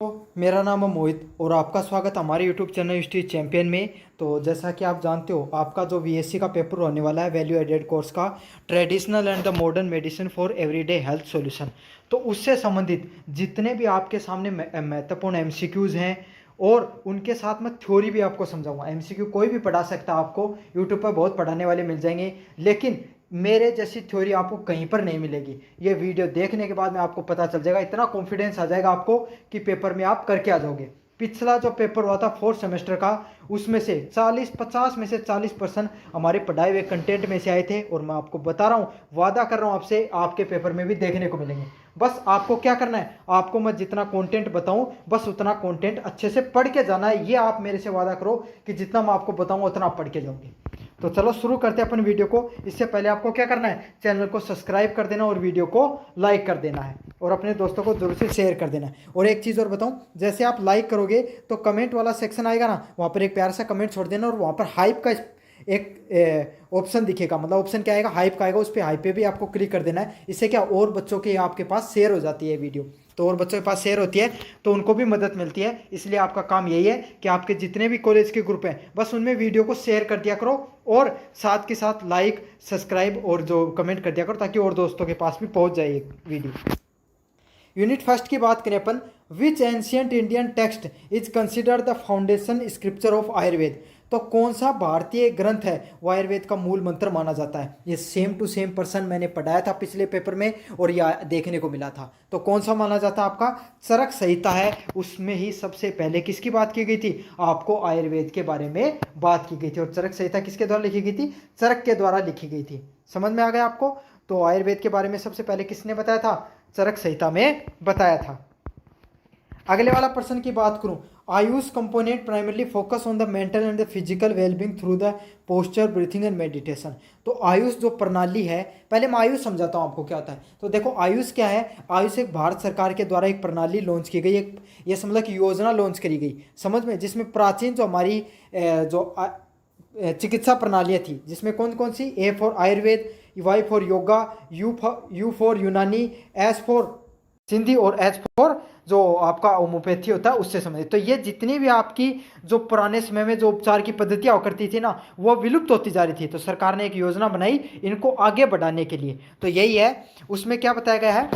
मेरा नाम है मोहित और आपका स्वागत हमारे यूट्यूब चैनल हिस्ट्री चैंपियन में। तो जैसा कि आप जानते हो, आपका जो बीएससी का पेपर होने वाला है वैल्यू एडेड कोर्स का, traditional and the modern medicine for everyday health solution, तो उससे संबंधित जितने भी आपके सामने महत्वपूर्ण एमसीक्यूज़ हैं और उनके साथ मैं थ्योरी भी आपको समझाऊंगा। एमसीक्यू कोई भी पढ़ा सकता है, आपको यूट्यूब पर बहुत पढ़ाने वाले मिल जाएंगे, लेकिन मेरे जैसी थ्योरी आपको कहीं पर नहीं मिलेगी। ये वीडियो देखने के बाद में आपको पता चल जाएगा, इतना कॉन्फिडेंस आ जाएगा आपको कि पेपर में आप करके आ जाओगे। पिछला जो पेपर हुआ था फोर्थ सेमेस्टर का, उसमें से 40-50 में से 40% हमारे पढ़ाए हुए कंटेंट में से आए थे, और मैं आपको बता रहा हूँ, वादा कर रहा हूँ आपसे, आपके पेपर में भी देखने को मिलेंगे। बस आपको क्या करना है, आपको मैं जितना कंटेंट बताऊं बस उतना कंटेंट अच्छे से पढ़ के जाना है। ये आप मेरे से वादा करो कि जितना मैं आपको बताऊंगा उतना आप पढ़ के जाओगे। तो चलो शुरू करते हैं अपन वीडियो को। इससे पहले आपको क्या करना है, चैनल को सब्सक्राइब कर देना और वीडियो को लाइक कर देना है और अपने दोस्तों को जरूर से शेयर कर देना है। और एक चीज़ और बताऊं, जैसे आप लाइक करोगे तो कमेंट वाला सेक्शन आएगा ना, वहाँ पर एक प्यारा सा कमेंट छोड़ देना और वहाँ पर हाइप का एक ऑप्शन दिखेगा, मतलब ऑप्शन क्या आएगा, हाइप का आएगा, उस पर हाइप पे भी आपको क्लिक कर देना है। इससे क्या और बच्चों के आपके पास शेयर हो जाती है वीडियो, तो और बच्चों के पास शेयर होती है तो उनको भी मदद मिलती है। इसलिए आपका काम यही है कि आपके जितने भी कॉलेज के ग्रुप हैं बस उनमें वीडियो को शेयर कर दिया करो और साथ के साथ लाइक सब्सक्राइब और जो कमेंट कर दिया करो, ताकि और दोस्तों के पास भी पहुंच जाए ये वीडियो। यूनिट फर्स्ट की बात करें अपन, which ancient Indian text is considered the foundation scripture of Ayurveda. तो कौन सा भारतीय ग्रंथ है वो आयुर्वेद का मूल मंत्र माना जाता है। ये सेम टू सेम पर्सन मैंने पढ़ाया था पिछले पेपर में और यह देखने को मिला था। तो कौन सा माना जाता है आपका, चरक संहिता है। उसमें ही सबसे पहले किसकी बात की गई थी, आपको आयुर्वेद के बारे में बात की गई थी। और चरक संहिता किसके द्वारा लिखी गई थी, चरक के द्वारा लिखी गई थी। समझ में आ गया आपको। तो आयुर्वेद के बारे में सबसे पहले किसने बताया था, चरक संहिता में बताया था। अगले वाला प्रश्न की बात करूं, Ayush component primarily focus on the mental and the physical wellbeing through the posture breathing and meditation. तो आयुष जो प्रणाली है, पहले मैं आयुष समझाता हूं आपको क्या होता है। तो देखो आयुष क्या है, आयुष एक भारत सरकार के द्वारा एक प्रणाली लॉन्च की गई, एक ये समझ कि योजना लॉन्च करी गई, समझ में, जिसमें प्राचीन जो हमारी चिकित्सा प्रणालियाँ थी, जिसमें कौन कौन सी, A for Ayurveda, Y for yoga, U for Unani, S for Siddha और एच फॉर जो आपका होम्योपैथी होता है उससे संबंधित। तो ये जितनी भी आपकी जो पुराने समय में जो उपचार की पद्धतियाँ हुआ करती थी ना, वो विलुप्त होती जा रही थी। तो सरकार ने एक योजना बनाई इनको आगे बढ़ाने के लिए। तो यही है, उसमें क्या बताया गया है,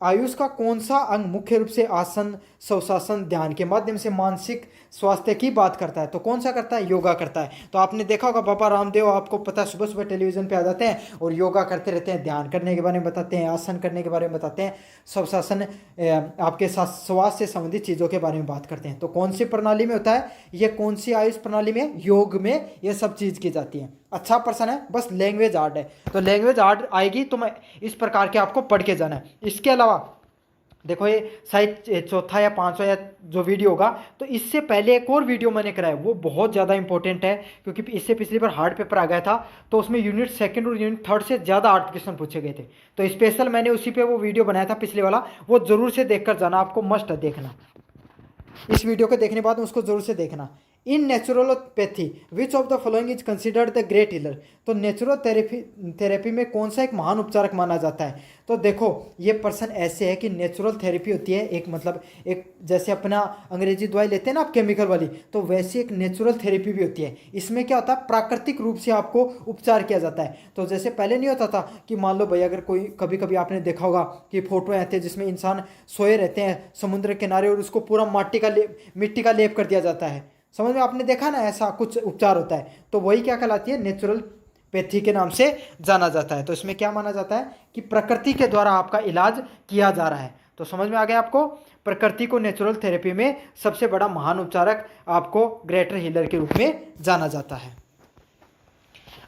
आयुष का कौन सा अंग मुख्य रूप से आसन, स्वशासन, ध्यान के माध्यम से मानसिक स्वास्थ्य की बात करता है। तो कौन सा करता है, योगा करता है। तो आपने देखा होगा बाबा रामदेव, आपको पता है, सुबह सुबह टेलीविजन पे आ जाते हैं और योगा करते रहते हैं, ध्यान करने के बारे में बताते हैं, आसन करने के बारे में बताते हैं, स्वशासन आपके साथ स्वास्थ्य से संबंधित चीज़ों के बारे में बात करते हैं। तो कौन सी प्रणाली में होता है ये, कौन सी आयुष प्रणाली में, योग में ये सब चीज़ की जाती है। अच्छा प्रश्न है, बस लैंग्वेज आर्ट है। तो लैंग्वेज आर्ट आएगी तो मैं इस प्रकार के आपको पढ़ के जाना है। इसके अलावा देखो ये शायद चौथा या पांचवा या जो वीडियो होगा, तो इससे पहले एक और वीडियो मैंने कराया, वो बहुत ज़्यादा इंपॉर्टेंट है, क्योंकि इससे पिछली बार हार्ड पेपर आ गया था, तो उसमें यूनिट सेकंड और यूनिट थर्ड से ज़्यादा हार्ड क्वेश्चन पूछे गए थे। तो स्पेशल मैंने उसी पे वो वीडियो बनाया था पिछले वाला, वो जरूर से देखकर जाना, आपको मस्ट है देखना। इस वीडियो को देखने के बाद उसको जरूर से देखना। In naturopathy which of the following is considered the great healer. तो नेचुरल थेरेपी में कौन सा एक महान उपचारक माना जाता है। तो देखो ये प्रश्न ऐसे है कि नेचुरल थेरेपी होती है एक, मतलब एक जैसे अपना अंग्रेजी दवाई लेते हैं ना आप केमिकल वाली, तो वैसे एक नेचुरल थेरेपी भी होती है। इसमें क्या होता है, प्राकृतिक रूप से आपको उपचार किया जाता है। तो जैसे पहले नहीं होता था कि मान लो भाई, अगर कोई कभी कभी आपने देखा होगा कि फोटो आते हैं जिसमें इंसान सोए रहते हैं समुद्र किनारे और उसको पूरा मिट्टी का लेप कर दिया जाता है, समझ में, आपने देखा ना, ऐसा कुछ उपचार होता है। तो वही क्या कहलाती है, नेचुरल पैथी के नाम से जाना जाता है। तो इसमें क्या माना जाता है कि प्रकृति के द्वारा आपका इलाज किया जा रहा है। तो समझ में आ गया आपको, प्रकृति को नेचुरल थेरेपी में सबसे बड़ा महान उपचारक आपको ग्रेटर हीलर के रूप में जाना जाता है।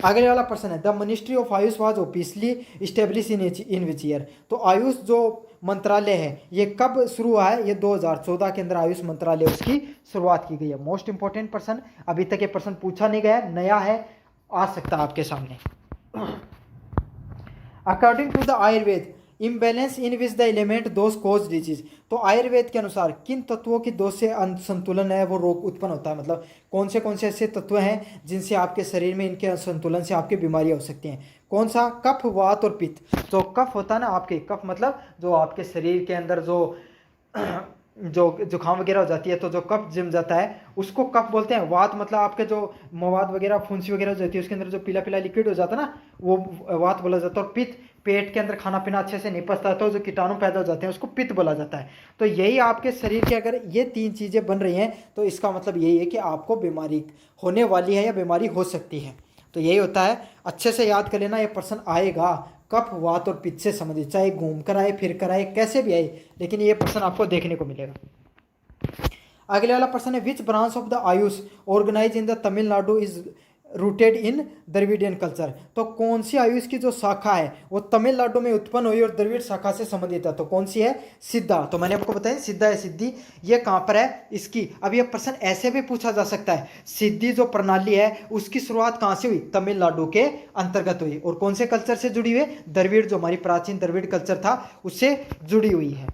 आगे वाला प्रश्न है, the ministry of Ayush was officially establish in which year. तो आयुष जो मंत्रालय है ये कब शुरू हुआ है, ये 2014 के अंदर आयुष मंत्रालय उसकी शुरुआत की गई है। मोस्ट इंपॉर्टेंट प्रश्न, अभी तक ये प्रश्न पूछा नहीं गया, नया है, आ सकता है आपके सामने। According to the Ayurveda, imbalance in which the element dosha cause disease. तो आयुर्वेद के अनुसार किन तत्वों की दोष से असंतुलन है वो रोग उत्पन्न होता है, मतलब कौन से ऐसे तत्व हैं जिनसे आपके शरीर में इनके असंतुलन से आपकी बीमारियां हो सकती हैं। कौन सा, कफ, वात और पित्त। तो कफ होता है ना आपके, कफ मतलब जो आपके शरीर के अंदर जो जो जुकाम वगैरह हो जाती है तो जो कफ जम जाता है उसको कफ बोलते हैं। वात मतलब आपके जो मवाद वगैरह फुंसी वगैरह जो होती है उसके अंदर जो पीला पीला लिक्विड हो जाता है ना, वो वात बोला जाता है। और पित्त, पेट के अंदर खाना पीना अच्छे से नहीं पचता है तो जो कीटाणु पैदा हो जाते हैं उसको पित्त बोला जाता है। तो यही आपके शरीर के अगर ये 3 चीज़ें बन रही हैं तो इसका मतलब यही है कि आपको बीमारी होने वाली है या बीमारी हो सकती है। तो यही होता है, अच्छे से याद कर लेना। ये प्रश्न आएगा कफ, वात और पित्त से संबंधित, चाहे घूम कर आए, फिर कर आए, कैसे भी आए, लेकिन ये प्रश्न आपको देखने को मिलेगा। अगले वाला प्रश्न है which branch of the AYUSH organise in the Tamil Nadu is rooted in Dravidian culture. तो कौन सी आयुष की जो शाखा है वो तमिलनाडु में उत्पन्न हुई और द्रविड़ शाखा से संबंधित है, तो कौन सी है? सिद्धा। तो मैंने आपको बताया सिद्धा है, सिद्धि, ये कहाँ पर है इसकी। अब ये प्रश्न ऐसे भी पूछा जा सकता है, सिद्धि जो प्रणाली है उसकी शुरुआत कहाँ से हुई? तमिलनाडु के अंतर्गत हुई। और कौन से कल्चर से जुड़ी हुई? द्रविड़, जो हमारी प्राचीन द्रविड़ कल्चर था उससे जुड़ी हुई है।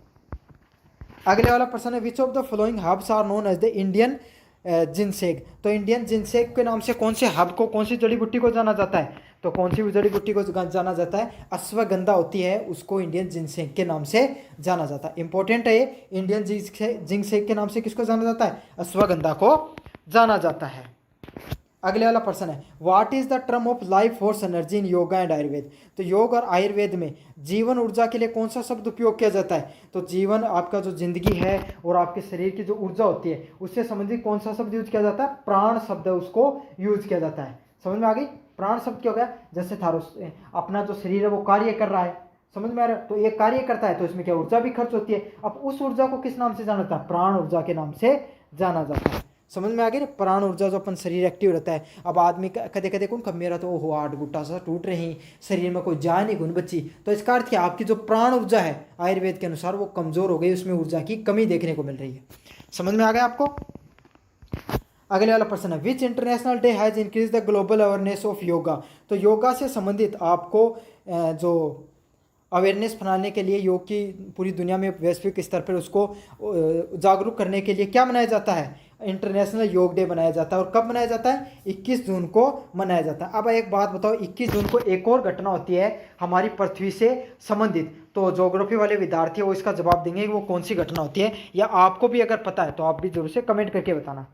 अगले वाला प्रश्न है which of the following herbs are known as the Indian ginseng. तो इंडियन जिनसेक के नाम से कौन से हब को, कौन सी जड़ी बूटी को जाना जाता है? तो कौन सी जड़ी बूटी को जाना जाता है? अश्वगंधा होती है, उसको इंडियन जिनसेक के नाम से जाना जाता है। इंपॉर्टेंट है ये, इंडियन जिनसेक के नाम से किसको जाना जाता है? अश्वगंधा को जाना जाता है। अगले वाला प्रश्न है what is the term of life force energy in yoga and Ayurveda. तो योग और आयुर्वेद में जीवन ऊर्जा के लिए कौन सा शब्द उपयोग किया जाता है? तो जीवन आपका जो जिंदगी है और आपके शरीर की जो ऊर्जा होती है उससे संबंधित कौन सा शब्द यूज किया जाता है? प्राण शब्द है, उसको यूज किया जाता है। समझ में आ गई? प्राण शब्द क्या हो गया? जैसे थारो अपना जो शरीर है वो कार्य कर रहा है, समझ में आ रहा है? तो ये कार्य करता है तो इसमें क्या ऊर्जा भी खर्च होती है। अब उस ऊर्जा को किस नाम से जाना जाता है? प्राण ऊर्जा के नाम से जाना जाता है। समझ में आ गई ना? प्राण ऊर्जा जो अपन शरीर एक्टिव रहता है। अब आदमी कदे कदे कौन कम मेरा तो ओहो 8 गुट्टा सा टूट रहे हैं, शरीर में कोई जान नहीं गुन बच्ची, तो इसका अर्थ क्या? आपकी जो प्राण ऊर्जा है आयुर्वेद के अनुसार वो कमजोर हो गई, उसमें ऊर्जा की कमी देखने को मिल रही है। समझ में आ गया आपको? अगले वाला प्रश्न है विच international day has increase the global awareness of yoga. तो योगा से संबंधित आपको जो अवेयरनेस फैलाने के लिए योग की पूरी दुनिया में वैश्विक स्तर पर उसको जागरूक करने के लिए क्या मनाया जाता है? इंटरनेशनल योग डे मनाया जाता है। और कब मनाया जाता है? 21 जून को मनाया जाता है। अब एक बात बताओ, 21 जून को एक और घटना होती है हमारी पृथ्वी से संबंधित, तो ज्योग्राफी वाले विद्यार्थी वो इसका जवाब देंगे वो कौन सी घटना होती है, या आपको भी अगर पता है तो आप भी जरूर से कमेंट करके बताना।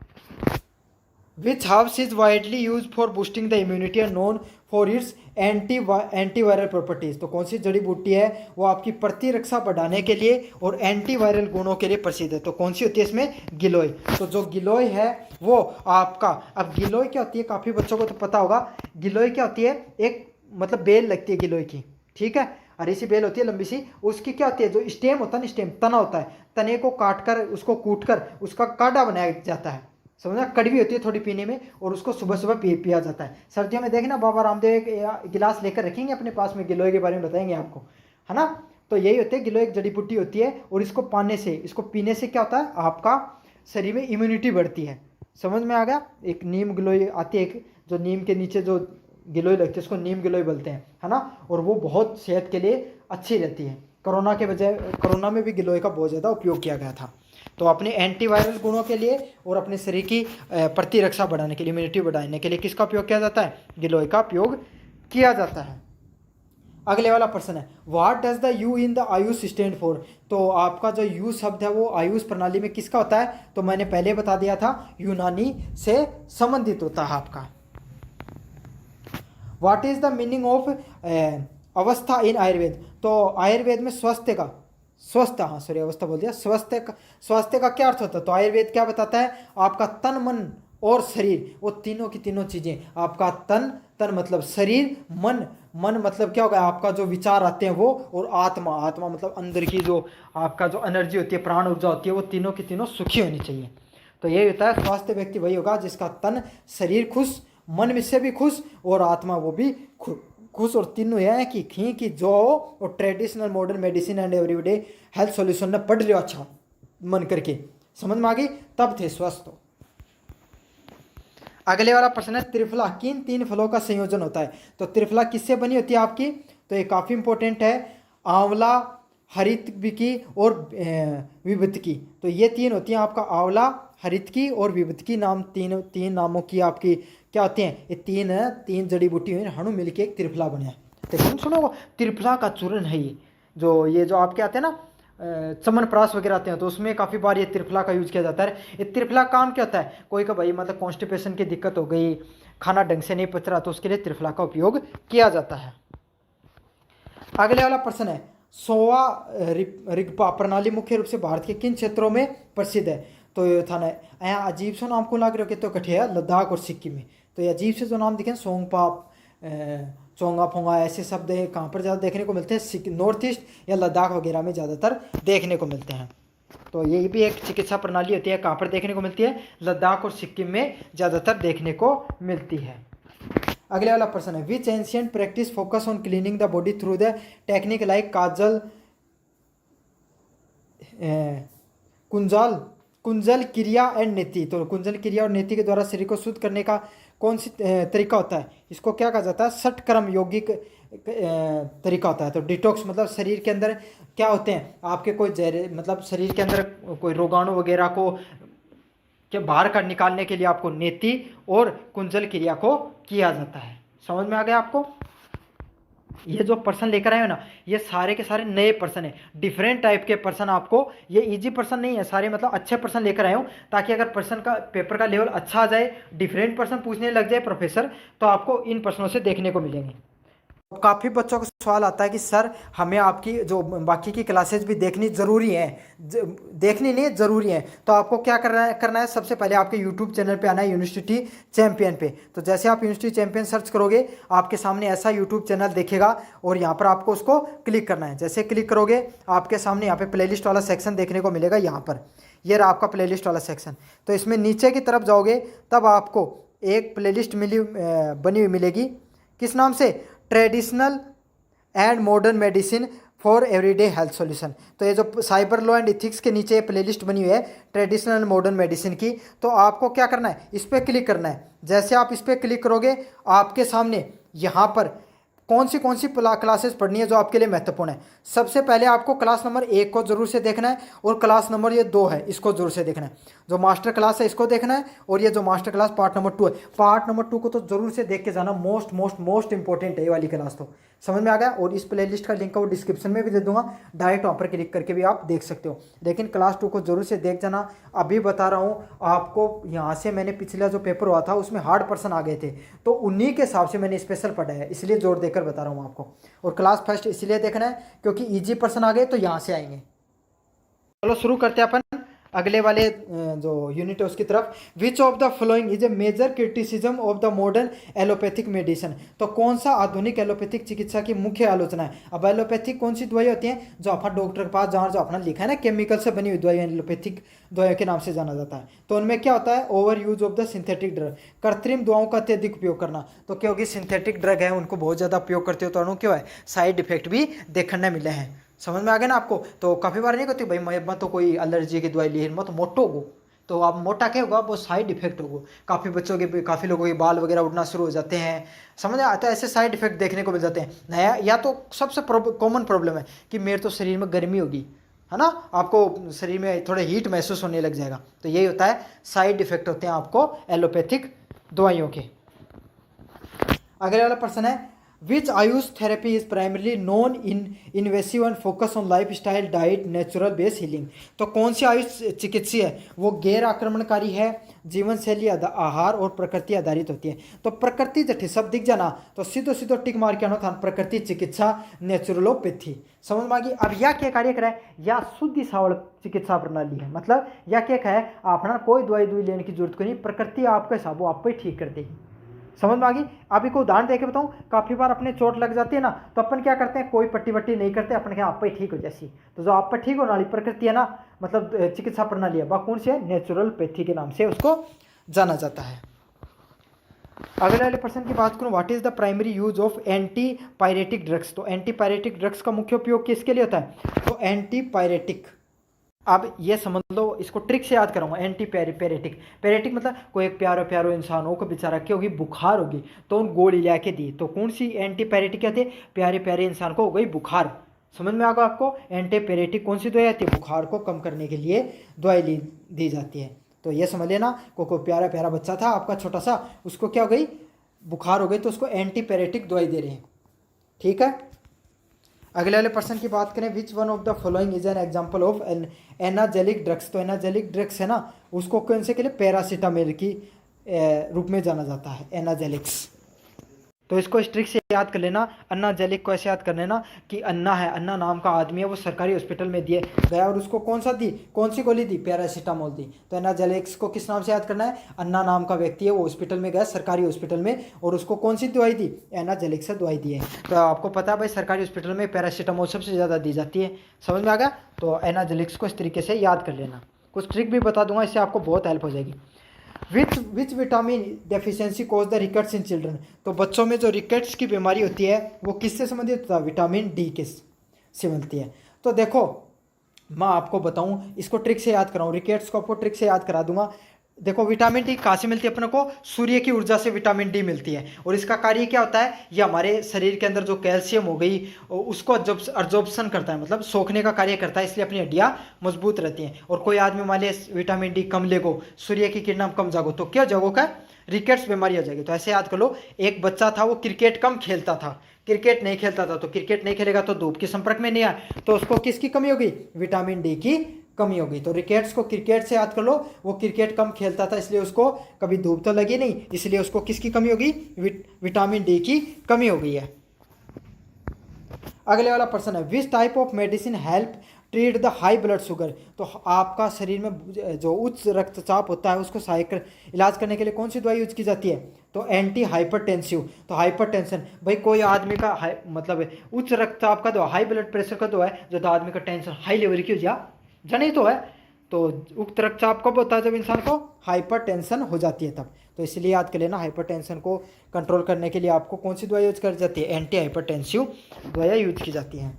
Which herbs is widely used for boosting the immunity and known for its antiviral properties. तो कौन सी जड़ी बूटी है वो आपकी प्रतिरक्षा बढ़ाने के लिए और एंटीवायरल गुणों के लिए प्रसिद्ध है? तो कौन सी होती है इसमें? गिलोय। तो जो गिलोय है वो आपका, अब गिलोय क्या होती है काफ़ी बच्चों को तो पता होगा। गिलोय क्या होती है? एक मतलब बेल लगती है गिलोय की, ठीक है, हरी सी बेल होती है लंबी सी, उसकी क्या होती है जो स्टेम होता है ना, स्टेम तना होता है, तने को काट कर उसको कूट कर उसका काढ़ा बनाया जाता है। समझना? कड़वी होती है थोड़ी पीने में और उसको सुबह सुबह पिया जाता है। सर्दियों में देखना बाबा रामदेव एक गिलास लेकर रखेंगे अपने पास में, गिलोय के बारे में बताएंगे आपको, है ना। तो यही होते हैं, गिलोय एक जड़ी बूटी होती है और इसको पाने से, इसको पीने से क्या होता है? आपका शरीर में इम्यूनिटी बढ़ती है। समझ में आ गया? एक नीम गिलोय आती है, एक जो नीम के नीचे जो गिलोय लगती है उसको नीम गिलोय बोलते हैं, है ना। और वो बहुत सेहत के लिए अच्छी रहती है। कोरोना में भी गिलोय का बहुत ज़्यादा उपयोग किया गया था। तो अपने एंटीवायरल गुणों के लिए और अपने शरीर की प्रतिरक्षा बढ़ाने के लिए, इम्यूनिटी बढ़ाने के लिए किसका उपयोग किया जाता है? गिलोय का उपयोग किया जाता है। अगले वाला प्रश्न है what does the you in the Ayush stand for. तो आपका जो यू शब्द है वो आयुष प्रणाली में किसका होता है? तो मैंने पहले बता दिया था, यूनानी से संबंधित होता है आपका। What is the meaning of अवस्था इन आयुर्वेद। तो आयुर्वेद में स्वास्थ्य का, अवस्था बोल दिया, स्वास्थ्य का क्या अर्थ होता है? तो आयुर्वेद क्या बताता है? आपका तन, मन और शरीर, वो तीनों की तीनों चीजें, आपका तन मतलब शरीर, मन मतलब क्या होगा? आपका जो विचार आते हैं वो, और आत्मा मतलब अंदर की जो आपका जो एनर्जी होती है, प्राण ऊर्जा होती है, वो तीनों की तीनों सुखी होनी चाहिए। तो यही होता है स्वास्थ्य व्यक्ति वही होगा जिसका तन शरीर खुश, मन में से भी खुश और आत्मा वो भी खुश, और तीनों यह है कि जो और traditional modern medicine and everyday health solution ने पढ़ लियो अच्छा मन करके, समझ में आ गई, तब थे स्वस्थ। अगले वाला प्रश्न है त्रिफला किन 3 फलों का संयोजन होता है? तो त्रिफला किससे बनी होती है आपकी? तो ये काफ़ी इंपॉर्टेंट है, आंवला, हरितकी और विभूतिकी। तो ये 3 होती हैं आपका, आंवला, हरितकी और विभूतिकी नाम, तीन नामों की आपकी क्या होती हैं? ये 3 जड़ी बूटी हुई हणु मिल के एक त्रिफला बना है। तो सुनो त्रिफला का चूर्ण है ये जो आपके आते हैं ना च्यवनप्राश वगैरह आते हैं तो उसमें काफ़ी बार ये त्रिफला का यूज़ किया जाता है। ये त्रिफला काम क्या होता है, कोई का भाई मतलब कॉन्स्टिपेशन की दिक्कत हो गई, खाना ढंग से नहीं पच रहा, तो उसके लिए त्रिफला का उपयोग किया जाता है। अगले वाला प्रश्न है, सोवा रिगपा प्रणाली मुख्य रूप से भारत के किन क्षेत्रों में प्रसिद्ध है? तो ये था ना, यहाँ अजीब सा नाम को लग रहा है कि तो कठे है लद्दाख और सिक्किम में। तो ये अजीब से जो नाम दिखे सोंगपाप, चोंगा फोंगा, ऐसे शब्द कहाँ पर ज़्यादा देखने को मिलते हैं? नॉर्थ ईस्ट या लद्दाख वगैरह में ज़्यादातर देखने को मिलते हैं। तो ये भी एक चिकित्सा प्रणाली होती है, कहाँ पर देखने को मिलती है? लद्दाख और सिक्किम में ज़्यादातर देखने को मिलती है। अगले वाला प्रश्न है, which ancient practice focus on cleaning the body through the technique like काजल कुंजल क्रिया एंड नेति? तो कुंजल क्रिया और नेति के द्वारा शरीर को शुद्ध करने का कौन सी तरीका होता है? इसको क्या कहा जाता है? षटक्रम यौगिक तरीका होता है। तो डिटॉक्स मतलब शरीर के अंदर क्या होते हैं आपके कोई जहर, मतलब शरीर के अंदर कोई रोगाणु वगैरह को के बाहर कर निकालने के लिए आपको नेति और कुंजल क्रिया को किया जाता है। समझ में आ गया आपको? ये जो पर्सन लेकर आए हो ना, ये सारे के सारे नए पर्सन है, डिफरेंट टाइप के पर्सन। आपको ये इजी पर्सन नहीं है, सारे मतलब अच्छे पर्सन लेकर आए हो, ताकि अगर पर्सन का पेपर का लेवल अच्छा आ जाए, डिफरेंट पर्सन पूछने लग जाए प्रोफेसर, तो आपको इन पर्सनों से देखने को मिलेंगे। काफ़ी बच्चों का सवाल आता है कि सर हमें आपकी जो बाकी की क्लासेज भी देखनी ज़रूरी है, देखनी नहीं ज़रूरी है। तो आपको क्या करना है, सबसे पहले आपके यूट्यूब चैनल पे आना है, यूनिवर्सिटी चैंपियन पे। तो जैसे आप यूनिवर्सिटी चैंपियन सर्च करोगे, आपके सामने ऐसा यूट्यूब चैनल देखेगा और यहाँ पर आपको उसको क्लिक करना है। जैसे क्लिक करोगे, आपके सामने यहाँ पर प्ले वाला सेक्शन देखने को मिलेगा। यहाँ पर ये रहा आपका प्ले वाला सेक्शन। तो इसमें नीचे की तरफ जाओगे, तब आपको एक प्ले लिस्ट बनी हुई मिलेगी, किस नाम से? Traditional and modern medicine for everyday health solution. तो ये जो साइबर लॉ एंड इथिक्स के नीचे प्लेलिस्ट बनी हुई है ट्रेडिशनल एंड मॉडर्न मेडिसिन की, तो आपको क्या करना है? इस पर क्लिक करना है। जैसे आप इस पर क्लिक करोगे, आपके सामने यहाँ पर कौन सी क्लासेस पढ़नी है जो आपके लिए महत्वपूर्ण है। सबसे पहले आपको क्लास नंबर 1 को जरूर से देखना है, और क्लास नंबर ये 2 है, इसको जरूर से देखना है। जो मास्टर क्लास है इसको देखना है, और ये जो मास्टर क्लास पार्ट नंबर 2 है, पार्ट नंबर 2 को तो जरूर से देख के जाना। मोस्ट इंपॉर्टेंट है ये वाली क्लास। तो समझ में आ गया? और इस प्लेलिस्ट का लिंक वो डिस्क्रिप्शन में भी दे दूंगा, डायरेक्ट वहाँ पर क्लिक करके भी आप देख सकते हो। लेकिन क्लास 2 को जरूर से देख जाना। अभी बता रहा हूँ आपको, यहाँ से मैंने पिछला जो पेपर हुआ था उसमें हार्ड पर्सन आ गए थे, तो उन्हीं के हिसाब से मैंने स्पेशल पढ़ा है, इसलिए जोर देकर बता रहा हूँ आपको। और क्लास फर्स्ट इसलिए देखना है क्योंकि इजी पर्सन आ गए तो यहाँ से आएंगे। चलो शुरू करते हैं अपन अगले वाले जो यूनिट है उसकी तरफ। Which of the following is a major criticism of the modern allopathic medicine? तो कौन सा आधुनिक एलोपैथिक चिकित्सा की मुख्य आलोचना है? अब एलोपैथिक कौन सी दवाई होती है? जो अपना डॉक्टर के पास जहाँ जो अपना लिखा है ना, केमिकल से बनी हुई दवाई एलोपैथिक दवाइयों के नाम से जाना जाता है। तो उनमें क्या होता है? Over use of the synthetic drug, कृत्रिम दवाओं का अत्यधिक उपयोग करना। तो क्योंकि सिंथेटिक ड्रग है उनको बहुत ज़्यादा उपयोग करते हो, तो उनको क्या है, साइड इफेक्ट भी देखने मिले हैं। समझ में आ गया ना आपको? तो काफ़ी बार नहीं कहती भाई मैं तो कोई एलर्जी की दवाई ली, मैं तो मोटो हो, तो आप मोटा क्या होगा, वो साइड इफेक्ट होगा। काफ़ी बच्चों के, काफ़ी लोगों के बाल वगैरह उड़ना शुरू हो जाते हैं। समझ आता है? ऐसे साइड इफेक्ट देखने को मिल जाते हैं। नया या तो सबसे कॉमन प्रॉब्लम है कि मेरे तो शरीर में गर्मी होगी, है ना, आपको शरीर में थोड़ा हीट महसूस होने लग जाएगा। तो यही होता है, साइड इफेक्ट होते हैं आपको एलोपैथिक दवाइयों के। अगले वाला प्रश्न है, which AYUSH therapy is primarily non invasive and focus on life style diet natural base healing? तो कौन सी आयुष चिकित्सा है? वो गैर आक्रमणकारी है, जीवन शैली आहार और प्रकृति आधारित होती है। तो प्रकृति जठी सब दिख जाना, तो सीधो टिक मार के आना था प्रकृति चिकित्सा नेचुरलोपैथी। समझ में आ गई? अब यह क्या कार्य करे? या शुद्ध सावल चिकित्सा प्रणाली है, मतलब यह क्या है, अपना कोई दवाई लेने की जरूरत नहीं, प्रकृति आपका हिसाब वो आप ही ठीक कर देगी। समझ में आ गई? अभी को उदाहरण देके बताऊं, काफ़ी बार अपने चोट लग जाती है ना, तो अपन क्या करते हैं, कोई पट्टी वट्टी नहीं करते, अपन क्या आप पे ठीक हो जैसी। तो जो आप पे ठीक होने वाली प्रकृति है ना, मतलब चिकित्सा प्रणाली है, वह कौन सी है? नेचुरलोपैथी के नाम से उसको जाना जाता है। अगले वाले प्रश्न की बात करूं, what is the primary use of anti pyretic drugs? तो एंटी पायरेटिक ड्रग्स का मुख्य उपयोग किसके लिए होता है? तो एंटी पायरेटिक, अब ये समझ लो, इसको ट्रिक से याद कराऊंगा। एंटी पैरेटिक मतलब कोई एक प्यारो इंसान हो, को बेचारा क्या होगी, बुखार होगी, तो उन गोली ला के दी। तो कौन सी एंटी पैरेटिक कहते हैं? प्यारे इंसान को हो गई बुखार। समझ में आ गया आपको? एंटी पैरेटिक कौन सी दवाई आती है? बुखार को कम करने के लिए दवाई दी जाती है। तो ये समझ लेना, को प्यारा बच्चा था आपका छोटा सा, उसको क्या हो गई, बुखार हो गई, तो उसको एंटी पैरेटिक दवाई दे रहे हैं। ठीक है। अगले वाले पर्सन की बात करें, which one of the following is an example of analgesic drugs. तो एनाजेलिक ड्रग्स है ना, उसको कौन से के लिए पैरासीटामोल की रूप में जाना जाता है, एनाजेलिक्स। तो इसको इस ट्रिक से याद कर लेना। अन्ना जेलिक को ऐसे याद कर लेना कि अन्ना है, अन्ना नाम का आदमी है, वो सरकारी हॉस्पिटल में दिए गया और उसको कौन सी गोली दी, पैरासीटामोल दी। तो अन्ना जेलिक्स को किस नाम से याद करना है, अन्ना नाम का व्यक्ति है, वो हॉस्पिटल में गया, सरकारी हॉस्पिटल में, और उसको कौन सी दवाई दी, एना जेलिक्स से दवाई दी है। तो आपको पता है भाई सरकारी हॉस्पिटल में पैरासीटामोल सबसे ज़्यादा दी जाती है, समझ में आ गया। तो एना जेलिक्स को इस तरीके से याद कर लेना। कुछ ट्रिक भी बता दूंगा, इससे आपको बहुत हेल्प हो जाएगी। Which vitamin deficiency cause the rickets in children. तो बच्चों में जो रिकेट्स की बीमारी होती है वो किससे संबंधित होता है, विटामिन डी के से बनती है। तो देखो मैं आपको बताऊं, इसको ट्रिक से याद कराऊं, रिकेट्स को आपको ट्रिक से याद करा दूंगा। देखो विटामिन डी कहाँ से मिलती है अपने को, सूर्य की ऊर्जा से विटामिन डी मिलती है। और इसका कार्य क्या होता है, ये हमारे शरीर के अंदर जो कैल्शियम हो गई उसको अब्जॉर्प्शन करता है, मतलब सोखने का कार्य करता है, इसलिए अपनी हड्डियाँ मजबूत रहती हैं। और कोई आदमी मान लिया विटामिन डी कम लेगो, सूर्य की किरणें कम जागो, तो क्या जगो का रिकेट्स बीमारी हो जाएगी। तो ऐसे याद कर लो, एक बच्चा था वो क्रिकेट कम खेलता था, क्रिकेट नहीं खेलता था, तो क्रिकेट नहीं खेलेगा तो धूप के संपर्क में नहीं आया, तो उसको किसकी कमी होगी, विटामिन डी की कमी होगी। तो रिकेट्स को क्रिकेट से याद कर लो, वो क्रिकेट कम खेलता था इसलिए उसको कभी धूप तो लगी नहीं, इसलिए उसको किसकी कमी होगी, विटामिन डी की कमी हो गई है। अगले वाला प्रश्न है, which type of medicine help treat the high blood sugar. तो आपका शरीर में जो उच्च रक्तचाप होता है उसको सहायक इलाज करने के लिए कौन सी दवाई यूज की जाती है, तो एंटी हाइपरटेंसिव। तो हाइपरटेंशन भाई कोई आदमी का मतलब उच्च रक्तचाप का दवा, हाई ब्लड प्रेशर का दवा है, जो आदमी का टेंशन हाई लेवल की हो जा जनी तो है। तो उक्त रक्तचाप कब होता है, जब इंसान को हाइपरटेंशन हो जाती है तब। तो इसलिए याद कर लेना, हाइपरटेंशन को कंट्रोल करने के लिए आपको कौन सी दवाई यूज कर जाती है, एंटी हाइपरटेंसिव दवाई यूज की जाती हैं।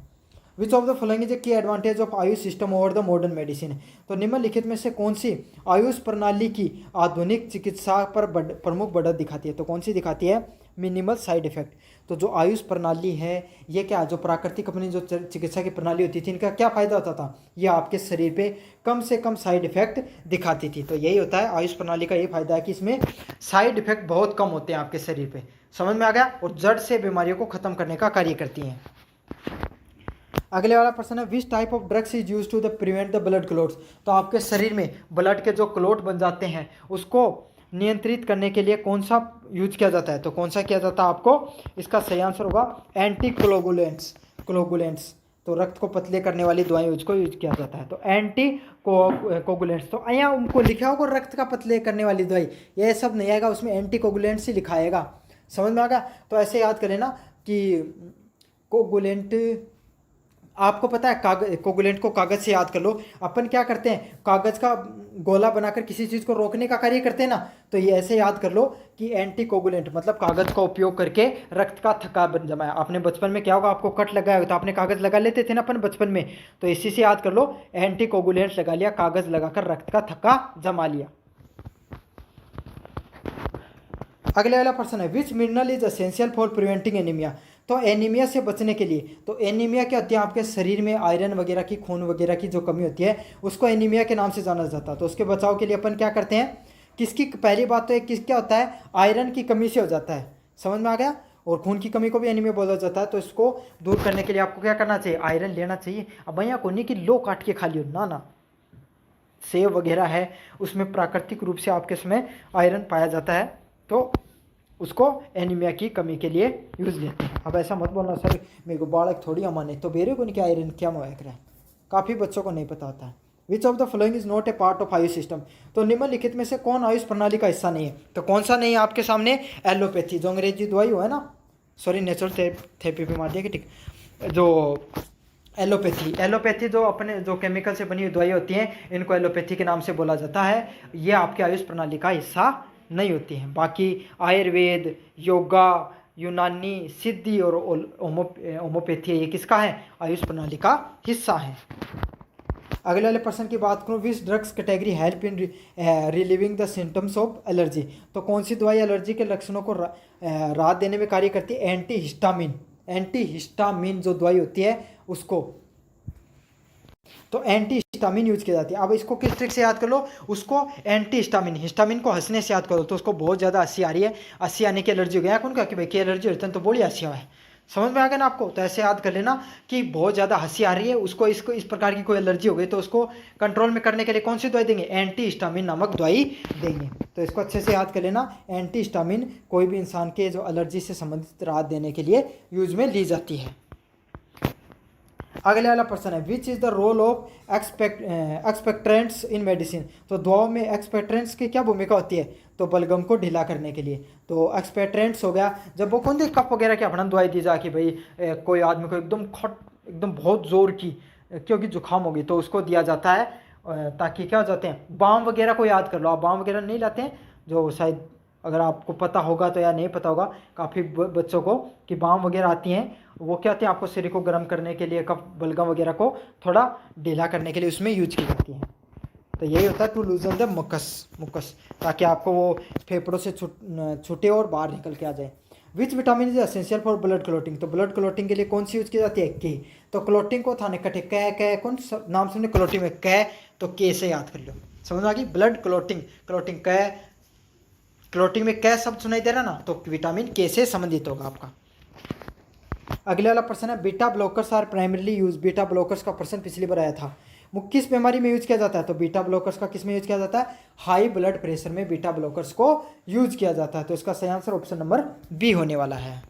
Which of the following is a key advantage of AYUSH system over the modern medicine. तो निम्नलिखित में से कौन सी आयुष प्रणाली की आधुनिक चिकित्सा पर प्रमुख बढ़त दिखाती है। तो कौन सी दिखाती है, मिनिमल साइड इफेक्ट। तो जो आयुष प्रणाली है ये क्या, जो प्राकृतिक अपनी जो चिकित्सा की प्रणाली होती थी, इनका क्या फ़ायदा होता था, ये आपके शरीर पे कम से कम साइड इफेक्ट दिखाती थी। तो यही होता है आयुष प्रणाली का, ये फायदा है कि इसमें साइड इफेक्ट बहुत कम होते हैं आपके शरीर पे, समझ में आ गया, और जड़ से बीमारियों को खत्म करने का कार्य करती हैं। अगले वाला प्रश्न है, which type of drugs is use to the prevent the blood clots. तो आपके शरीर में ब्लड के जो क्लॉट बन जाते हैं उसको नियंत्रित करने के लिए कौन सा यूज किया जाता है, तो कौन सा किया जाता है आपको, इसका सही आंसर होगा एंटी कोगुलेंट्स। तो रक्त को पतले करने वाली दवाई उसको यूज किया जाता है, तो एंटी कोगुलेंट्स। तो यहाँ उनको लिखा होगा रक्त का पतले करने वाली दवाई, ये सब नहीं आएगा, उसमें एंटी कोगुलेंट्स ही लिखा आएगा, समझ में आ गया। तो ऐसे याद करें ना कि कोगुलेंट, आपको पता है कोगुलेंट को कागज़ से याद कर लो। अपन क्या करते हैं, कागज़ का गोला बनाकर किसी चीज़ को रोकने का कार्य करते हैं ना, तो ये ऐसे याद कर लो कि एंटी कोगुलेंट मतलब कागज़ का उपयोग करके रक्त का थक्का बन जमाया। आपने बचपन में क्या होगा, आपको कट लगाया हो तो आपने कागज़ लगा लेते थे ना अपन बचपन में, तो इसी से याद कर लो एंटी कोगुलेंट लगा लिया, कागज़ लगाकर रक्त का थक्का जमा लिया। अगले वाला प्रश्न है, विच mineral is essential for preventing anaemia. तो एनीमिया से बचने के लिए, तो एनीमिया क्या होती है, आपके शरीर में आयरन वगैरह की, खून वगैरह की जो कमी होती है उसको एनीमिया के नाम से जाना जाता है। तो उसके बचाव के लिए अपन क्या करते हैं, किसकी, पहली बात तो एक क्या होता है, आयरन की कमी से हो जाता है, समझ में आ गया, और खून की कमी को भी एनीमिया बोला जाता है। तो इसको दूर करने के लिए आपको क्या करना चाहिए, आयरन लेना चाहिए। अब भैया कोनी की लो काट के खा लियो, ना, सेब वगैरह है उसमें प्राकृतिक रूप से आपके इसमें आयरन पाया जाता है, तो उसको एनीमिया की कमी के लिए यूज़ लेते हैं। अब ऐसा मत बोलना सर मेरे को बालक थोड़ी अमान है, तो बेरे को नहीं क्या आयरन क्या मवाक रहा है, काफ़ी बच्चों को नहीं पता होता है। Which of the following is not A part of AYUSH system. तो निम्नलिखित में से कौन आयुष प्रणाली का हिस्सा नहीं है, तो कौन सा नहीं है आपके सामने, एलोपैथी, जो अंग्रेजी दवाई हो है ना, सॉरी नेचुरल थेरेपी पे मार दिया कि ठीक, जो एलोपैथी जो अपने जो केमिकल से बनी हुई दवाई होती हैं, इनको एलोपैथी के नाम से बोला जाता है, ये आपके आयुष प्रणाली का हिस्सा नहीं होती हैं। बाकी आयुर्वेद, योगा, यूनानी, सिद्धि और होम्योपैथी, ये किसका है, आयुष प्रणाली का हिस्सा है। अगले वाले प्रश्न की बात करूँ, which drugs category help in relieving the symptoms of allergy. तो कौन सी दवाई एलर्जी के लक्षणों को राहत देने में कार्य करती है, एंटी हिस्टामिन जो दवाई होती है उसको, तो एंटी हिस्टामिन यूज की जाती है। अब इसको किस ट्रिक से याद कर लो, उसको एंटी हिस्टामिन को हंसने से याद करो, तो उसको बहुत ज़्यादा हंसी आ रही है, हंसी आने की एलर्जी हो गया कौन का कि भाई की एलर्जी होती है तो बोली हंसी है, समझ में आ गया ना आपको। तो ऐसे याद कर लेना कि बहुत ज़्यादा हंसी आ रही है, उसको इसको इस प्रकार की कोई एलर्जी हो गई तो उसको कंट्रोल में करने के लिए कौन सी दवाई देंगे, एंटी हिस्टामिन नामक दवाई देंगे। तो इसको अच्छे से याद कर लेना, एंटी हिस्टामिन कोई भी इंसान के जो एलर्जी से संबंधित राहत देने के लिए यूज में ली जाती है। अगले वाला प्रश्न है, which is the role of expectorants in medicine. तो दवाओं में एक्सपेक्ट्रेंट्स की क्या भूमिका होती है, तो बलगम को ढीला करने के लिए। तो एक्सपेक्ट्रेंट्स हो गया, जब वो कौन सी कफ वगैरह की अपना दवाई दी जा कि भाई कोई आदमी को एकदम बहुत ज़ोर की क्योंकि जुकाम होगी तो उसको दिया जाता है, ताकि क्या हो जाते हैं, बाम वगैरह को याद कर लो आप, बाम वगैरह नहीं लाते हैं जो शायद अगर आपको पता होगा तो या नहीं पता होगा काफ़ी बच्चों को कि बाम वगैरह आती हैं, वो क्या आती है आपको शरीर को गर्म करने के लिए, कफ बलगम वगैरह को थोड़ा ढीला करने के लिए उसमें यूज की जाती हैं। तो यही होता है टू लूजन द मुकस, ताकि आपको वो फेफड़ों से छूटे और बाहर निकल के आ जाए। Which vitamin is essential for blood clotting. तो ब्लड क्लोटिंग के लिए कौन सी यूज की जाती है, के। तो क्लोटिंग को थाने कटे कै कौन नाम सुनने क्लोटिंग में कै, तो के से याद कर लो, समझ में आ गई। ब्लड क्लोटिंग कै, क्लोटिंग में कै शब्द सुनाई दे रहा ना, तो विटामिन के से संबंधित होगा आपका। अगले वाला प्रश्न है, beta blockers are primarily use. Beta blockers का प्रश्न पिछली बार आया था, वो किस बीमारी में यूज किया जाता है, तो बीटा ब्लॉकर्स का किस में यूज किया जाता है, हाई ब्लड प्रेशर में बीटा ब्लॉकर्स को यूज किया जाता है। तो इसका सही आंसर ऑप्शन नंबर बी होने वाला है।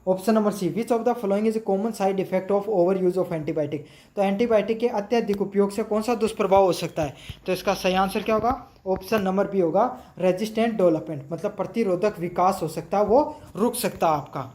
Option number C, which of the following is a common side effect of over use of antibiotic. तो एंटीबायोटिक के अत्यधिक उपयोग से कौन सा दुष्प्रभाव हो सकता है, तो इसका सही आंसर क्या होगा, ऑप्शन नंबर बी होगा, रेजिस्टेंट डेवलपमेंट, मतलब प्रतिरोधक विकास हो सकता है, वो रुक सकता है आपका।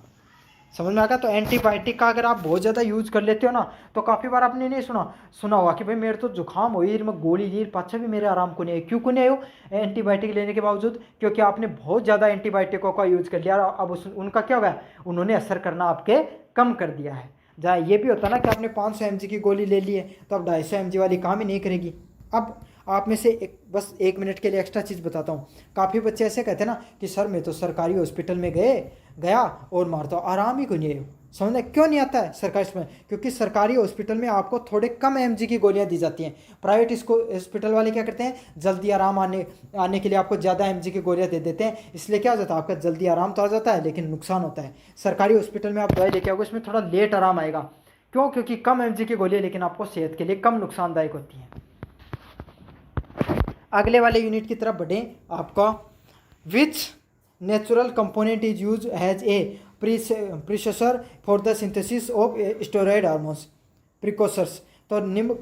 समझ में आ गया। तो एंटीबायोटिक का अगर आप बहुत ज़्यादा यूज कर लेते हो ना, तो काफ़ी बार आपने नहीं सुना होगा कि भाई मेरे तो जुकाम हुई, मैं गोली ली, पाछा भी मेरे आराम को नहीं आई। क्यों को नहीं आयो एंटीबायोटिक लेने के बावजूद, क्योंकि आपने बहुत ज़्यादा एंटीबायोटिकों का यूज कर लिया, अब उनका क्या होगा, उन्होंने असर करना आपके कम कर दिया है। जहाँ ये भी होता ना कि आपने 500 mg की गोली ले ली है, तो अब 250 mg वाली काम ही नहीं करेगी। अब आप में से बस 1 मिनट के लिए एक्स्ट्रा चीज़ बताता हूँ। काफ़ी बच्चे ऐसे कहते हैं ना कि सर मैं तो सरकारी हॉस्पिटल में गया और मारता हूँ, आराम ही को नहीं आयो। समझना क्यों नहीं आता है सरकारी में, क्योंकि सरकारी हॉस्पिटल में आपको थोड़े कम mg की गोलियां दी जाती हैं। प्राइवेट इसको हॉस्पिटल वाले क्या करते हैं, जल्दी आराम आने के लिए आपको ज़्यादा mg की गोलियां दे देते हैं। इसलिए क्या हो जाता है, आपका जल्दी आराम तो आ जाता है लेकिन नुकसान होता है। सरकारी हॉस्पिटल में आप दवाई लेके आओगे, इसमें थोड़ा लेट आराम आएगा। क्यों, क्योंकि कम mg की गोलियाँ लेकिन आपको सेहत के लिए कम नुकसानदायक होती हैं। अगले वाले यूनिट की तरफ बढ़ें। आपका which natural component is use has a precursor for the synthesis of steroid hormones precursors. तो निम्न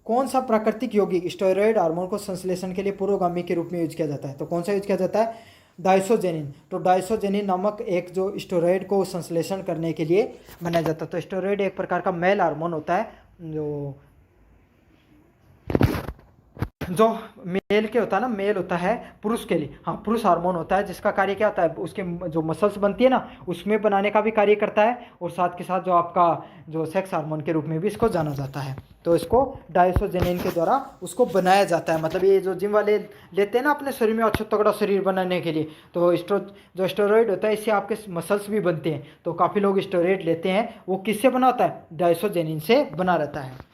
कौन सा प्राकृतिक यौगिक स्टेरॉयड हार्मोन को संश्लेषण के लिए पूर्वगामी के रूप में यूज किया जाता है, तो कौन सा यूज किया जाता है, डाइसोजेनिन। तो डाइसोजेनिन नामक एक जो स्टेरॉयड को संश्लेषण करने के लिए बनाया जाता है। तो स्टेरॉयड एक प्रकार का मेल हार्मोन होता है जो मेल के होता है ना, मेल होता है पुरुष के लिए, हाँ पुरुष हार्मोन होता है, जिसका कार्य क्या होता है, उसके जो मसल्स बनती है ना उसमें बनाने का भी कार्य करता है, और साथ के साथ जो आपका जो सेक्स हार्मोन के रूप में भी इसको जाना जाता है। तो इसको डाइसोजेनिन के द्वारा उसको बनाया जाता है। मतलब ये जो जिम वाले लेते हैं ना अपने शरीर में अच्छा तगड़ा शरीर बनाने के लिए, तो जो स्टेरॉयड होता है इससे आपके मसल्स भी बनते हैं। तो काफ़ी लोग स्टेरॉयड लेते हैं, वो किससे बना होता है, डाइसोजेनिन से बना रहता है।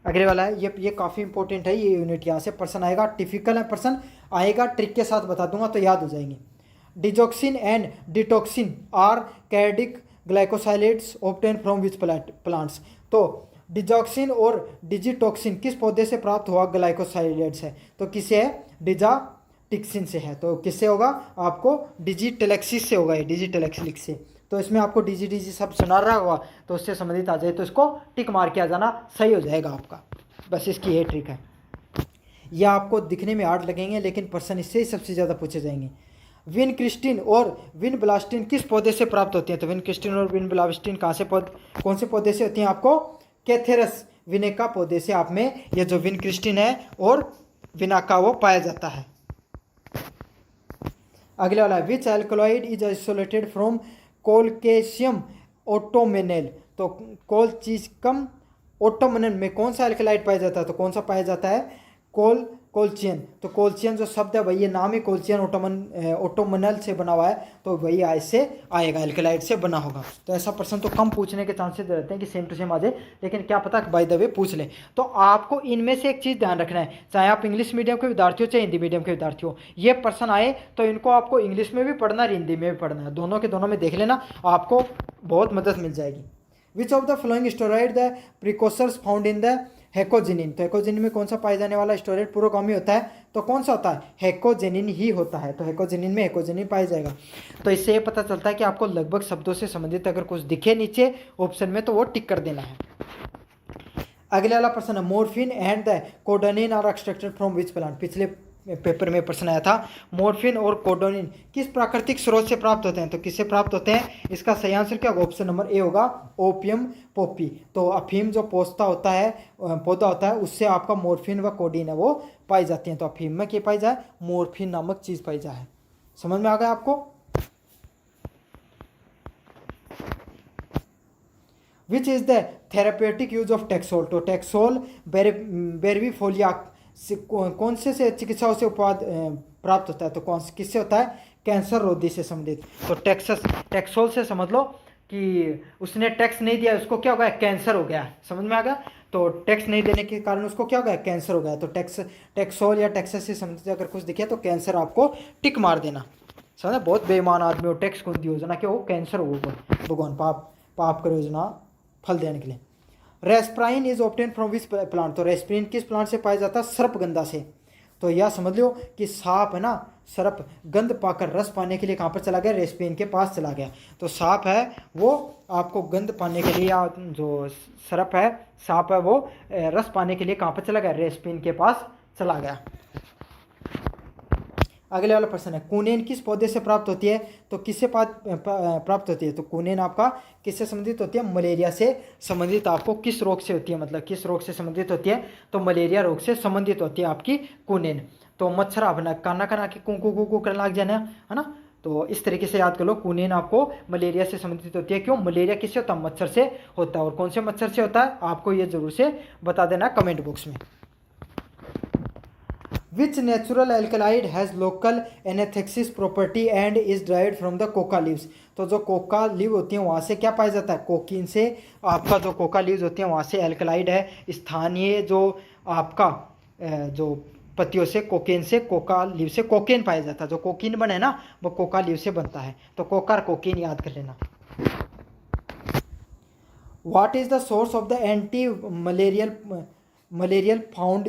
अगले वाला है, ये काफ़ी इंपॉर्टेंट है ये यूनिट। यहाँ से पर्सन आएगा, टिपिकल है पर्सन आएगा, ट्रिक के साथ बता दूंगा तो याद हो जाएंगे। Digoxin and digitoxin are cardiac glycosylates obtain from which plants. तो डिजॉक्सिन और डिजिटॉक्सिन किस पौधे से प्राप्त हुआ ग्लाइकोसाइलेट्स है, तो किसे है, डिजाटिक्सिन से है। तो किससे होगा, आपको डिजिटेलेक्सिस से होगा, ये डिजिटेलेक्सिस से। तो इसमें आपको डीजी सब सुना रहा होगा, तो उससे संबंधित आ जाए तो इसको टिक मार के आ जाना, सही हो जाएगा आपका। बस इसकी ये ट्रिक है। ये आपको दिखने में हार्ड लगेंगे लेकिन पर्सन इससे ही सबसे ज़्यादा पूछे जाएंगे। विनक्रिस्टिन और विनब्लास्टिन किस पौधे से प्राप्त होती हैं, तो विनक्रिस्टिन और विनब्लास्टिन कौन से पौधे से होती हैं, आपको कैथेरस विनेका पौधे से आप में ये जो विनक्रिस्टिन है और विनाका वो पाया जाता है। अगले वाला, विच एल्कलॉइड इज आइसोलेटेड फ्रॉम कोलकेशियम ऑटोमेनेल। तो कोलचीकम ऑटोमेनल में कौन सा एल्कलाइड पाया जाता है, तो कौन सा पाया जाता है, कोल्चियन। तो कोल्चियन जो शब्द है वही, ये नाम ही कोल्चियन ओटोमनल से बना हुआ है, तो वही इससे आएगा, एल्केलाइड से बना होगा। तो ऐसा प्रश्न तो कम पूछने के चांसेस रहते हैं कि सेम टू सेम आ जाए, लेकिन क्या पता बाय द वे पूछ ले। तो आपको इनमें से एक चीज़ ध्यान रखना है, चाहे आप इंग्लिश मीडियम के विद्यार्थी हो चाहे हिंदी मीडियम के विद्यार्थी हो, ये प्रश्न आए तो इनको आपको इंग्लिश में भी पढ़ना है, हिंदी में भी पढ़ना है, दोनों के दोनों में देख लेना, आपको बहुत मदद मिल जाएगी। Which of the following steroid the precursors found in the hecogenin. तो हेकोजेनिन में कौन सा पाया जाने वाला स्टेरॉइड पुरोगामी होता है, तो कौन सा होता है, हेकोजेनिन ही होता है। तो हेकोजेनिन में हेकोजेनिन पाया जाएगा। तो इससे ये पता चलता है कि आपको लगभग शब्दों से संबंधित अगर कुछ दिखे नीचे ऑप्शन में तो वो टिक कर देना है। अगले वाला प्रश्न है, morphine and the codeine are extracted from which plant. पिछले पेपर में प्रश्न आया था, मोर्फिन और कोडोनिन किस प्राकृतिक स्रोत से प्राप्त होते हैं, तो किससे प्राप्त होते हैं, इसका सही आंसर क्या होगा, ऑप्शन नंबर ए होगा, ओपियम पोपी। तो अफीम जो पौधा होता है उससे आपका मोर्फिन व कोडीन है वो पाई जाती हैं। तो अफीम में क्या पाई जाए, मोर्फिन नामक चीज पाई जाए। समझ में आ गया आपको। Which is the therapeutic use of taxol. तो टेक्सोल बेरवीफोलिया कौन से चिकित्साओं से उत्पाद प्राप्त होता है, तो कौन से किससे होता है, कैंसर रोधी से संबंधित। तो टेक्सोल से समझ लो कि उसने टैक्स नहीं दिया, उसको क्या हो गया, कैंसर हो गया। समझ में आ गया। तो टैक्स नहीं देने के कारण उसको क्या हो गया, कैंसर हो गया। तो टेक्सोल या टैक्सेस से संबंधित अगर कुछ दिखे तो कैंसर आपको टिक मार देना। समझा, बहुत बेईमान आदमी हो, टैक्स को दी योजना क्या हो, कैंसर हो, भगवान पाप कर योजना फल देने के लिए। Reserpine is obtain from which plant. तो रेस्प्रिन किस प्लांट से पाया जाता है, सर्पगंधा से। तो यह समझ लो कि सांप है ना, सर्प गंध पाकर रस पाने के लिए कहाँ पर चला गया, रेस्प्रिन के पास चला गया। तो सांप है वो आपको गंध पाने के लिए, या जो सर्प है सांप है वो रस पाने के लिए कहाँ पर चला गया, रेस्प्रिन के पास चला गया। अगले वाला प्रश्न है, कुनेन किस पौधे से प्राप्त होती है, तो किससे प्राप्त होती है, तो कुनेन आपका किससे संबंधित होती है, मलेरिया से संबंधित। आपको किस रोग से होती है, मतलब किस रोग से संबंधित होती है, तो मलेरिया रोग से संबंधित होती है आपकी कुनेन। तो मच्छर अपना काना काना के कू करने लग जाना है ना। तो इस तरीके से याद कर लो, कुनेन आपको मलेरिया से संबंधित होती है। क्यों, मलेरिया किससे होता है, मच्छर से होता है। और कौन से मच्छर से होता है, आपको ये जरूर से बता देना कमेंट बॉक्स में। Which natural alkaloid has local anaphylaxis property and is derived from the coca leaves। तो जो कोका लीव होती है वहाँ से क्या पाया जाता है, कोकीन से। आपका जो कोका लीव्स होती हैं वहाँ से एल्कलाइड है, स्थानीय जो आपका जो पत्तियों से कोकेन से, कोका लीव से कोकेन पाया जाता है। जो कोकीन बने ना वो कोका लीव से बनता है। तो कोका और कोकीन याद कर लेना। What is the source of the anti malarial found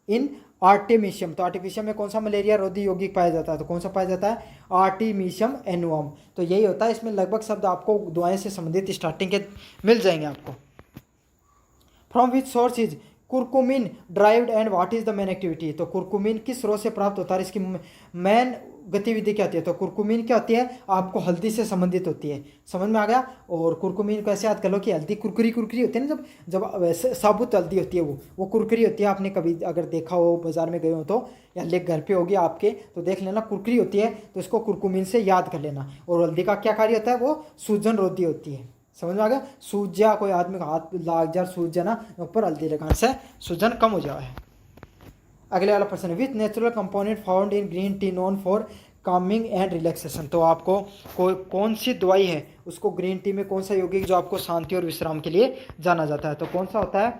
in Artemisia. तो आर्टिमिशियम में कौन सा मलेरिया रोधी यौगिक पाया जाता है, तो कौन सा पाया जाता है, आर्टिमिशियम एनुअम। तो यही होता है, इसमें लगभग शब्द आपको दवाएं से संबंधित स्टार्टिंग के मिल जाएंगे आपको। From which source is curcumin derived and what is the main activity. तो कुरकुमिन किस स्रोत से प्राप्त होता है, इसकी मेन गतिविधि क्या होती है, तो कुरकुमिन क्या होती है, आपको हल्दी से संबंधित होती है। समझ में आ गया। और कुरकुमिन को ऐसे याद कर लो कि हल्दी कुरकुरी होती है ना, जब साबुत हल्दी होती है वो कुरकुरी होती है। आपने कभी अगर देखा हो, बाजार में गए हो तो, या ले घर पे होगी आपके तो देख लेना, कुरकुरी होती है। तो इसको कुरकुमिन से याद कर लेना। और हल्दी का क्या कार्य होता है, वो सूजन रोधी होती है। समझ में आ गया। सूज जा, कोई आदमी का हाथ लाग जा, सूज जा ना, ऊपर हल्दी लगाने से सूजन कम हो जाए। अगले वाला प्रश्न है, विच natural component found in green tea known for Kameng and relaxation. तो आपको कौन सी दवाई है, उसको ग्रीन टी में कौन सा यौगिक जो आपको शांति और विश्राम के लिए जाना जाता है, तो कौन सा होता है,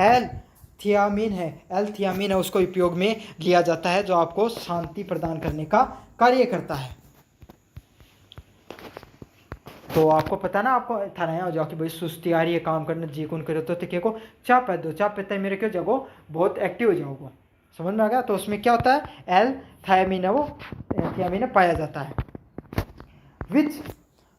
एल-थियामिन है। एल-थियामिन है, उसको उपयोग में लिया जाता है, जो आपको शांति प्रदान करने का कार्य करता है। तो आपको पता ना, आपको थाना हो जाओ कि भाई सुस्ती आ रही है, काम करना जी कौन करे, तो क्या को चाय पी दो, चाय पीते मेरे क्यों जगो बहुत एक्टिव हो जाओगे। समझ में आ गया। तो उसमें क्या होता है, एल-थियामिन है, वो थियामिन पाया जाता है। Which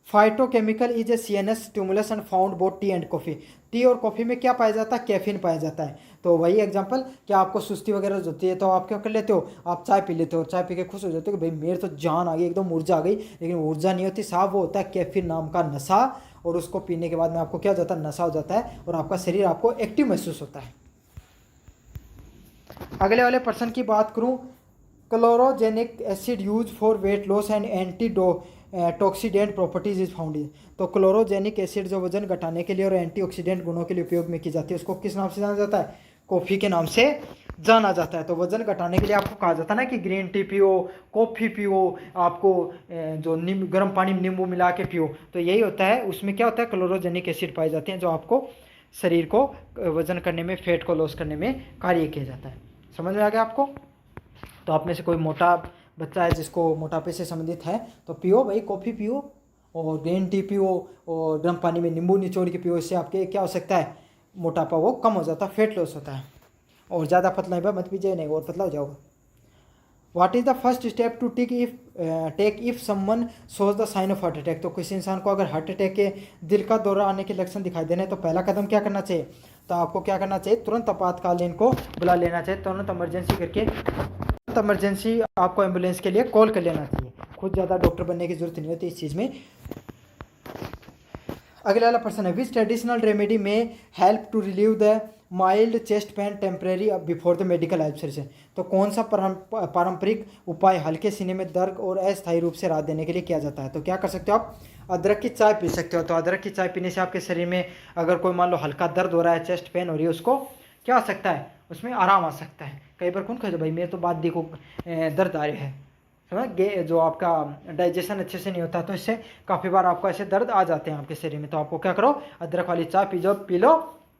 phytochemical is a CNS stimulus and found both tea and coffee. Tea और कॉफ़ी में क्या पाया जाता है, कैफीन पाया जाता है। तो वही एग्जांपल कि आपको सुस्ती वगैरह होती है तो आप क्या कर लेते हो, आप चाय पी लेते हो, चाय पी के खुश हो जाते हो कि भाई मेरे तो जान आ गई, एकदम ऊर्जा आ गई। लेकिन ऊर्जा नहीं होती साहब, वो होता है कैफीन नाम का नशा। और उसको पीने के बाद में आपको क्या हो जाता है, नशा हो जाता है, और आपका शरीर आपको एक्टिव महसूस होता है। अगले वाले पर्सन की बात करूं, chlorogenic acid use for weight loss and antioxidant properties is found in. तो क्लोरोजेनिक एसिड जो वजन घटाने के लिए और एंटीऑक्सीडेंट गुणों के लिए उपयोग में की जाती है, उसको किस नाम से जाना जाता है, कॉफ़ी के नाम से जाना जाता है। तो वजन घटाने के लिए आपको कहा जाता है ना कि ग्रीन टी पियो, कॉफ़ी पियो, आपको जो गर्म पानी में नींबू मिला के पियो। तो यही होता है, उसमें क्या होता है, क्लोरोजेनिक एसिड पाए जाते हैं जो आपको शरीर को वजन करने में, फैट को लॉस करने में कार्य किया जाता है। समझ में आ गया आपको? तो आप में से कोई मोटा बच्चा है जिसको मोटापे से संबंधित है तो पियो भाई, कॉफ़ी पियो और ग्रीन टी पियो और गर्म पानी में नींबू निचोड़ के पियो। इससे आपके क्या हो सकता है, मोटापा वो कम हो जाता है, फैट लॉस होता है। और ज़्यादा पतला है मत पीजिए, नहीं और पतला हो जाओगे। What is the first step to take if someone shows the sign of heart attack. तो किसी इंसान को अगर हार्ट अटैक के, दिल का दौरा आने के लक्षण दिखाई देने तो पहला कदम क्या करना चाहिए? तो आपको क्या करना चाहिए, तुरंत आपातकालीन को बुला लेना चाहिए, तुरंत इमरजेंसी करके, इमरजेंसी आपको एम्बुलेंस के लिए कॉल कर लेना चाहिए। खुद ज़्यादा डॉक्टर बनने की जरूरत नहीं होती इस चीज़ में। अगला वाला प्रश्न है, विच ट्रेडिशनल रेमेडी में help to relieve the mild chest pain temporary before the medical observation. तो कौन सा पारंपरिक उपाय हल्के सीने में दर्द और अस्थायी रूप से राहत देने के लिए किया जाता है? तो क्या कर सकते हो आप, अदरक की चाय पी सकते हो। तो अदरक की चाय पीने से आपके शरीर में अगर कोई मान लो हल्का दर्द हो रहा है, चेस्ट पेन हो रही है, उसको क्या आ सकता है, उसमें आराम आ सकता है। कई बार कौन कहते भाई मेरे तो बात देखो दर्द आ रहे हैं, समझ, जो आपका डाइजेशन अच्छे से नहीं होता, तो इससे काफ़ी बार आपको ऐसे दर्द आ जाते हैं आपके शरीर में। तो आपको क्या करो, अदरक वाली चाय पी लो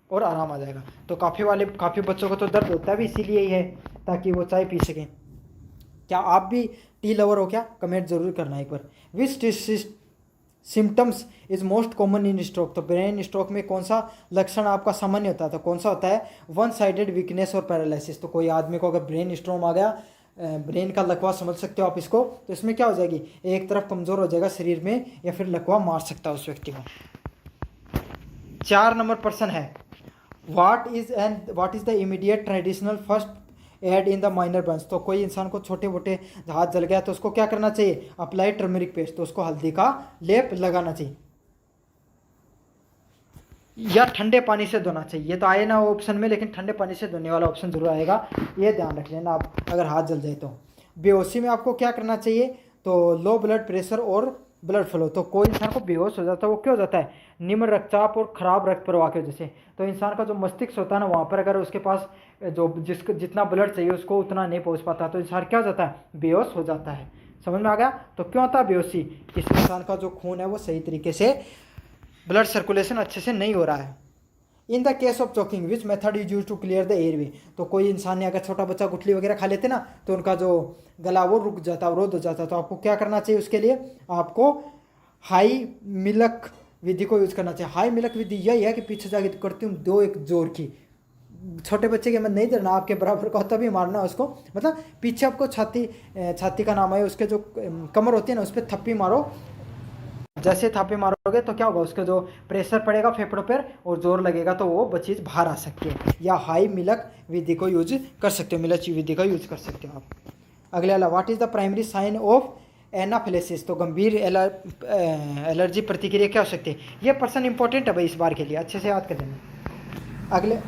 और आराम आ जाएगा। तो काफ़ी बच्चों को तो दर्द होता भी इसीलिए ही है, ताकि वो चाय पी सकें। क्या आप भी टी लवर हो क्या? कमेंट जरूर करना एक बार। Which symptoms is most common in stroke. तो ब्रेन स्ट्रोक में कौन सा लक्षण आपका सामान्य होता है? तो कौन सा होता है? वन साइडेड वीकनेस और पैरालिसिस। तो कोई आदमी को अगर ब्रेन स्ट्रोक आ गया, ब्रेन का लकवा समझ सकते हो आप इसको, तो इसमें क्या हो जाएगी, एक तरफ कमज़ोर हो जाएगा शरीर में, या फिर लकवा मार सकता है उस व्यक्ति को। 4 नंबर प्रश्न है, what is the immediate traditional first aid in the minor burns. तो कोई इंसान को छोटे मोटे हाथ जल गया तो उसको क्या करना चाहिए, अप्लाई टर्मरिक पेस्ट। तो उसको हल्दी का लेप लगाना चाहिए या ठंडे पानी से धोना चाहिए। ये तो आए ना ऑप्शन में, लेकिन ठंडे पानी से धोने वाला ऑप्शन जरूर आएगा, ये ध्यान रख लेना आप अगर हाथ जल जाए तो। बेहोशी में आपको क्या करना चाहिए, तो लो ब्लड प्रेशर और ब्लड फ्लो। तो कोई इंसान को बेहोश हो जाता है, वो क्यों हो जाता है, निम्न रक्तचाप और खराब रक्त प्रवाह की वजह से। तो इंसान का जो मस्तिष्क होता है ना, वहाँ पर अगर उसके पास जो जितना ब्लड चाहिए उसको उतना नहीं पहुँच पाता, तो इंसान क्या हो जाता है, बेहोश हो जाता है। समझ में आ गया? तो क्यों होता है बेहोशी, किसी इंसान का जो खून है वो सही तरीके से, ब्लड सर्कुलेशन अच्छे से नहीं हो रहा है। In the case of choking which method is use to clear the airway. तो कोई इंसान ने, अगर छोटा बच्चा गुठली वगैरह खा लेते ना, तो उनका जो गला वो रुक जाता, अवरोध हो जाता। तो आपको क्या करना चाहिए उसके लिए, आपको हाई मिल्क विधि को यूज करना चाहिए। हाई मिल्क विधि यही है कि पीछे जाके करती हूँ दो एक जोर की, छोटे बच्चे के मत नहीं देना, आपके बराबर का तभी मारना उसको, मतलब पीछे आपको छाती का नाम है, उसके जो कमर होती है ना उस पर थप्पी मारो। जैसे थापे मारोगे तो क्या होगा, उसका जो प्रेशर पड़ेगा फेफड़ों पर और जोर लगेगा, तो वो चीज़ बाहर आ सकती है। या हाई मिल्क विधि को यूज कर सकते हो, मिल्क विधि का यूज कर सकते हो आप। अगले वाला, what is the primary sign of anaphylaxis. तो गंभीर एलर्जी प्रतिक्रिया क्या हो सकती है। ये पर्सन इंपॉर्टेंट है भाई इस बार के लिए, अच्छे से याद कर लेना। अगले,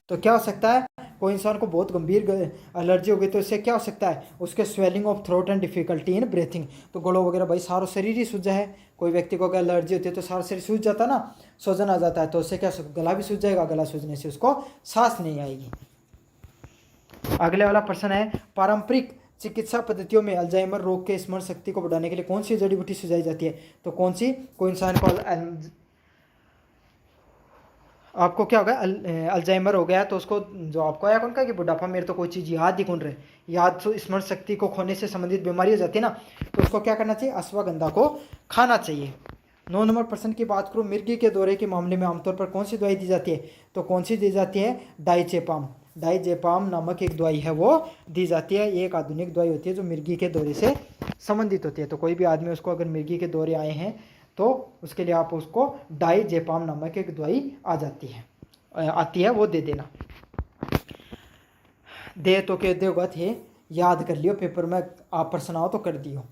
तो क्या हो सकता है, कोई इंसान को बहुत गंभीर एलर्जी हो गई तो इससे क्या हो सकता है, उसके swelling of throat and difficulty in breathing. तो गलों वगैरह भाई सारा शरीर ही सूझा है। कोई व्यक्ति को अगर एलर्जी होती है तो सारा शरीर सूझ जाता है ना, सूजन आ जाता है, तो उससे क्या गला भी सूझ जाएगा, गला सूझने से उसको सांस नहीं आएगी। अगले वाला प्रश्न है, पारंपरिक चिकित्सा पद्धतियों में अल्जाइमर रोग के स्मरण शक्ति को बढ़ाने के लिए कौन सी जड़ी बूटी सुझाई जाती है। तो कौन सी, कोई इंसान को आपको क्या होगा, अल्जाइमर हो गया तो उसको, जो आपको आया कौन का कि बुढ़ापा मेरे तो कोई चीज़ याद ही कौन रहे, याद स्मरण शक्ति को खोने से संबंधित बीमारी हो जाती है ना, तो उसको क्या करना चाहिए, अश्वगंधा को खाना चाहिए। 9 नंबर प्रश्न की बात करूँ, मिर्गी के दौरे के मामले में आमतौर पर कौन सी दवाई दी जाती है। तो कौन सी दी जाती है, डाइजेपाम नामक एक दवाई है वो दी जाती है। ये एक आधुनिक दवाई होती है जो मिर्गी के दौरे से संबंधित होती है। तो कोई भी आदमी उसको अगर मिर्गी के दौरे आए हैं तो उसके लिए आप उसको डाइजेपाम नामक एक दवाई आती है वो दे देना। दे तो के देगा थे, याद कर लियो, पेपर में आप प्रश्न आओ तो कर दियो।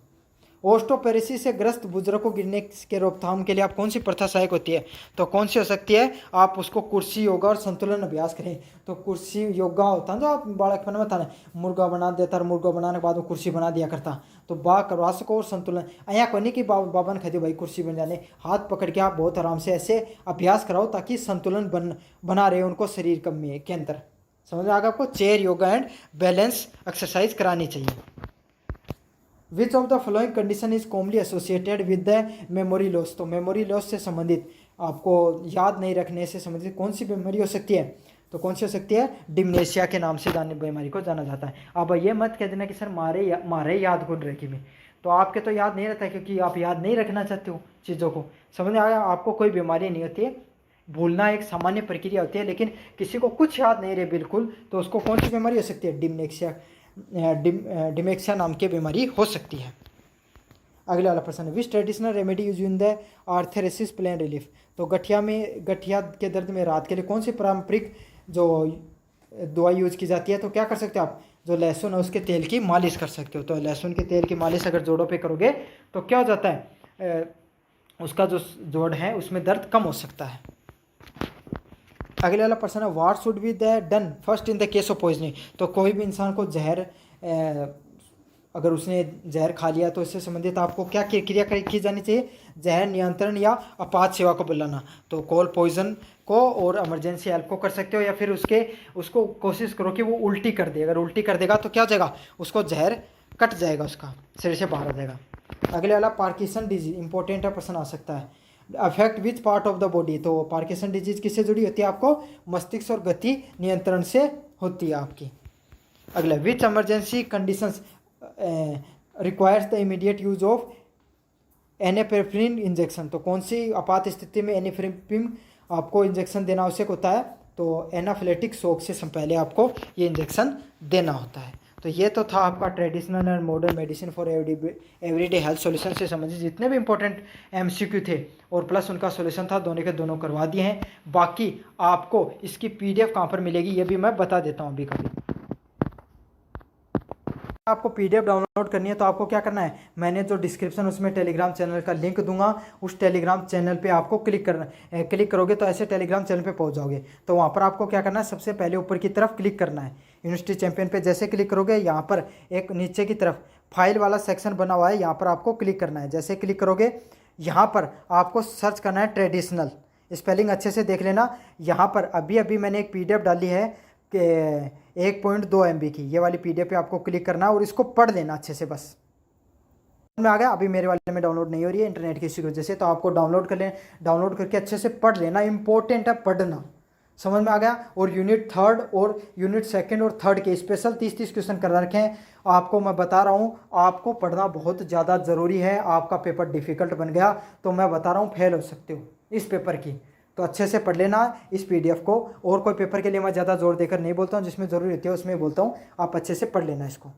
ओस्टोपेरिसिस से ग्रस्त बुजुर्ग को गिरने के रोकथाम के लिए आप कौन सी प्रथा सहायक होती है। तो कौन सी हो सकती है, आप उसको कुर्सी योगा और संतुलन अभ्यास करें। तो कुर्सी योगा होता है जो आप बालकपन में था, मुर्गा बना देता, और मुर्गा बनाने के बाद वो कुर्सी बना दिया करता, तो बा करवा सको। और संतुलन अया कोनी कि बाबा ने कह दिया भाई कुर्सी बन जाने, हाथ पकड़ के आप बहुत आराम से ऐसे अभ्यास कराओ ताकि संतुलन बना रहे उनको शरीर के अंदर। समझ में आ गया आपको। Chair yoga and balance exercise करानी चाहिए। विच of the following condition is commonly associated with the memory loss. तो मेमोरी लॉस से संबंधित, आपको याद नहीं रखने से संबंधित कौन सी बीमारी हो सकती है? तो कौन सी हो सकती है? डिमनेशिया के नाम से बीमारी को जाना जाता है। अब ये मत कह देना कि सर मारे याद कौन रखी में, तो आपके तो याद नहीं रहता है क्योंकि आप याद नहीं रखना चाहते हो चीज़ों को। समझ में आया? आपको कोई बीमारी नहीं होती है, भूलना एक सामान्य प्रक्रिया होती है, लेकिन किसी को कुछ याद नहीं रहे बिल्कुल, तो उसको कौन सी बीमारी हो सकती है? डिमेक्सिया नाम की बीमारी हो सकती है। अगले वाला प्रश्न है, which traditional remedy use in the arthritis pain relief. तो गठिया के दर्द में राहत के लिए कौन सी पारंपरिक जो दवाई यूज की जाती है? तो क्या कर सकते हो आप? जो लहसुन है उसके तेल की मालिश कर सकते हो। तो लहसुन के तेल की मालिश अगर जोड़ों पे करोगे तो क्या हो जाता है? उसका जो जोड़ है उसमें दर्द कम हो सकता है। अगले वाला प्रश्न है, what should be the done first in the case of poisoning. तो कोई भी इंसान को जहर, अगर उसने जहर खा लिया तो इससे संबंधित आपको क्या क्रिया की जानी चाहिए? जहर नियंत्रण या आपात सेवा को बुलाना। तो कॉल पॉइजन को और इमरजेंसी हेल्प को कर सकते हो, या फिर उसको कोशिश करो कि वो उल्टी कर दे। अगर उल्टी कर देगा तो क्या हो जाएगा? उसको जहर कट जाएगा, उसका शरीर से बाहर आ जाएगा। अगले वाला पार्किंसन डिजीज, इंपॉर्टेंट है, प्रश्न आ सकता है। Affect which part of the body. तो पार्किंसन डिजीज किससे जुड़ी होती है? आपको मस्तिष्क और गति नियंत्रण से होती है आपकी। अगला, which emergency conditions requires the immediate use of epinephrine injection. तो कौन सी आपात स्थिति में एनेफ्रेपिन आपको इंजेक्शन देना आवश्यक होता है? तो एनाफिलेटिक शॉक से पहले आपको ये इंजेक्शन देना होता है। तो ये तो था आपका traditional and modern medicine for everyday health solution से संबंधित जितने भी इंपॉर्टेंट एमसीक्यू थे और प्लस उनका सॉल्यूशन था, दोनों के दोनों करवा दिए हैं। बाकी आपको इसकी पीडीएफ कहाँ पर मिलेगी ये भी मैं बता देता हूँ अभी कभी। आपको पीडीएफ डाउनलोड करनी है तो आपको क्या करना है, मैंने जो डिस्क्रिप्शन उसमें टेलीग्राम चैनल का लिंक दूंगा, उस टेलीग्राम चैनल पे आपको क्लिक करोगे तो ऐसे टेलीग्राम चैनल पे पहुंच जाओगे। तो वहाँ पर आपको क्या करना है, सबसे पहले ऊपर की तरफ क्लिक करना है। यूनिवर्सिटी चैंपियन पे जैसे क्लिक करोगे यहाँ पर एक नीचे की तरफ फाइल वाला सेक्शन बना हुआ है, यहाँ पर आपको क्लिक करना है। जैसे क्लिक करोगे यहाँ पर आपको सर्च करना है ट्रेडिशनल, स्पेलिंग अच्छे से देख लेना। यहाँ पर अभी मैंने एक पीडीएफ डाली है कि 1.2 MB की, ये वाली पीडीएफ पे आपको क्लिक करना है और इसको पढ़ लेना अच्छे से। बस में आ गया। अभी मेरे वाले में डाउनलोड नहीं हो रही है इंटरनेट की इसी वजह से, तो आपको डाउनलोड कर लें, डाउनलोड करके अच्छे से पढ़ लेना। इंपॉर्टेंट है पढ़ना, समझ में आ गया। और यूनिट 3 और यूनिट 2 और 3 के स्पेशल 30 क्वेश्चन कर रखे हैं आपको। मैं बता रहा हूँ आपको पढ़ना बहुत ज़्यादा ज़रूरी है। आपका पेपर डिफ़िकल्ट बन गया तो मैं बता रहा हूँ फेल हो सकते हो इस पेपर की, तो अच्छे से पढ़ लेना इस पीडीएफ को। और कोई पेपर के लिए मैं ज़्यादा जोर देकर नहीं बोलता हूँ, जिसमें ज़रूरी होती है उसमें बोलता हूँ, आप अच्छे से पढ़ लेना इसको।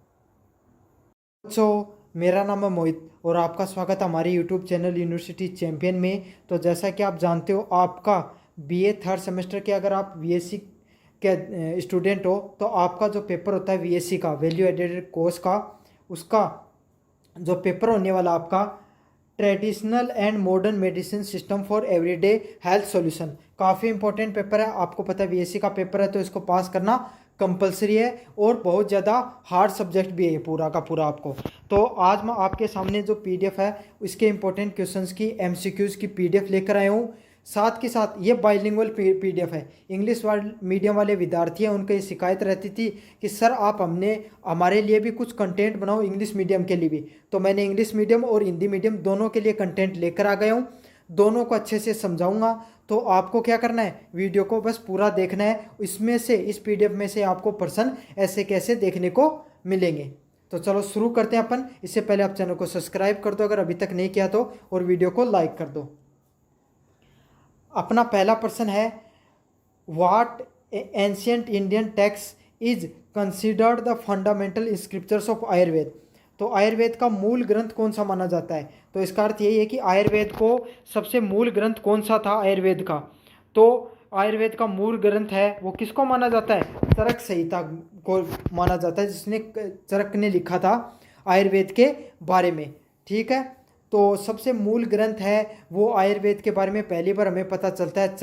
मेरा नाम है मोहित और आपका स्वागत है हमारे यूट्यूब चैनल यूनिवर्सिटी चैंपियन में। तो जैसा कि आप जानते हो, आपका बीए 3rd सेमेस्टर के अगर आप वीएससी के स्टूडेंट हो तो आपका जो पेपर होता है वीएससी का, वैल्यू एडेड कोर्स का, उसका जो पेपर होने वाला आपका traditional and modern medicine system for everyday health solution, काफ़ी इंपॉर्टेंट पेपर है। आपको पता है बीएससी का पेपर है तो इसको पास करना कंपलसरी है और बहुत ज़्यादा हार्ड सब्जेक्ट भी है पूरा का पूरा आपको। तो आज मैं आपके सामने जो पीडीएफ है उसके इंपॉर्टेंट क्वेश्चंस की एमसीक्यूज़ की पीडीएफ लेकर आया हूँ। साथ के साथ ये बाइलिंगुअल पीडीएफ है। इंग्लिश मीडियम वाले विद्यार्थी हैं, उनकी शिकायत रहती थी कि सर आप हमारे लिए भी कुछ कंटेंट बनाओ इंग्लिश मीडियम के लिए भी। तो मैंने इंग्लिश मीडियम और हिंदी मीडियम दोनों के लिए कंटेंट लेकर आ गया हूँ, दोनों को अच्छे से समझाऊंगा। तो आपको क्या करना है, वीडियो को बस पूरा देखना है। इसमें से इस पीडीएफ में से आपको प्रश्न ऐसे कैसे देखने को मिलेंगे। तो चलो शुरू करते हैं अपन। इससे पहले आप चैनल को सब्सक्राइब कर दो अगर अभी तक नहीं किया तो, और वीडियो को लाइक कर दो। अपना पहला प्रश्न है, what ancient Indian text is considered the fundamental scriptures of Ayurveda. तो आयुर्वेद का मूल ग्रंथ कौन सा माना जाता है? तो इसका अर्थ यही है कि आयुर्वेद को सबसे मूल ग्रंथ कौन सा था आयुर्वेद का। तो आयुर्वेद का मूल ग्रंथ है वो किसको माना जाता है? चरक संहिता को माना जाता है, जिसने चरक ने लिखा था आयुर्वेद के बारे में। ठीक है, तो सबसे मूल ग्रंथ है वो आयुर्वेद के बारे में पहली बार हमें पता चलता है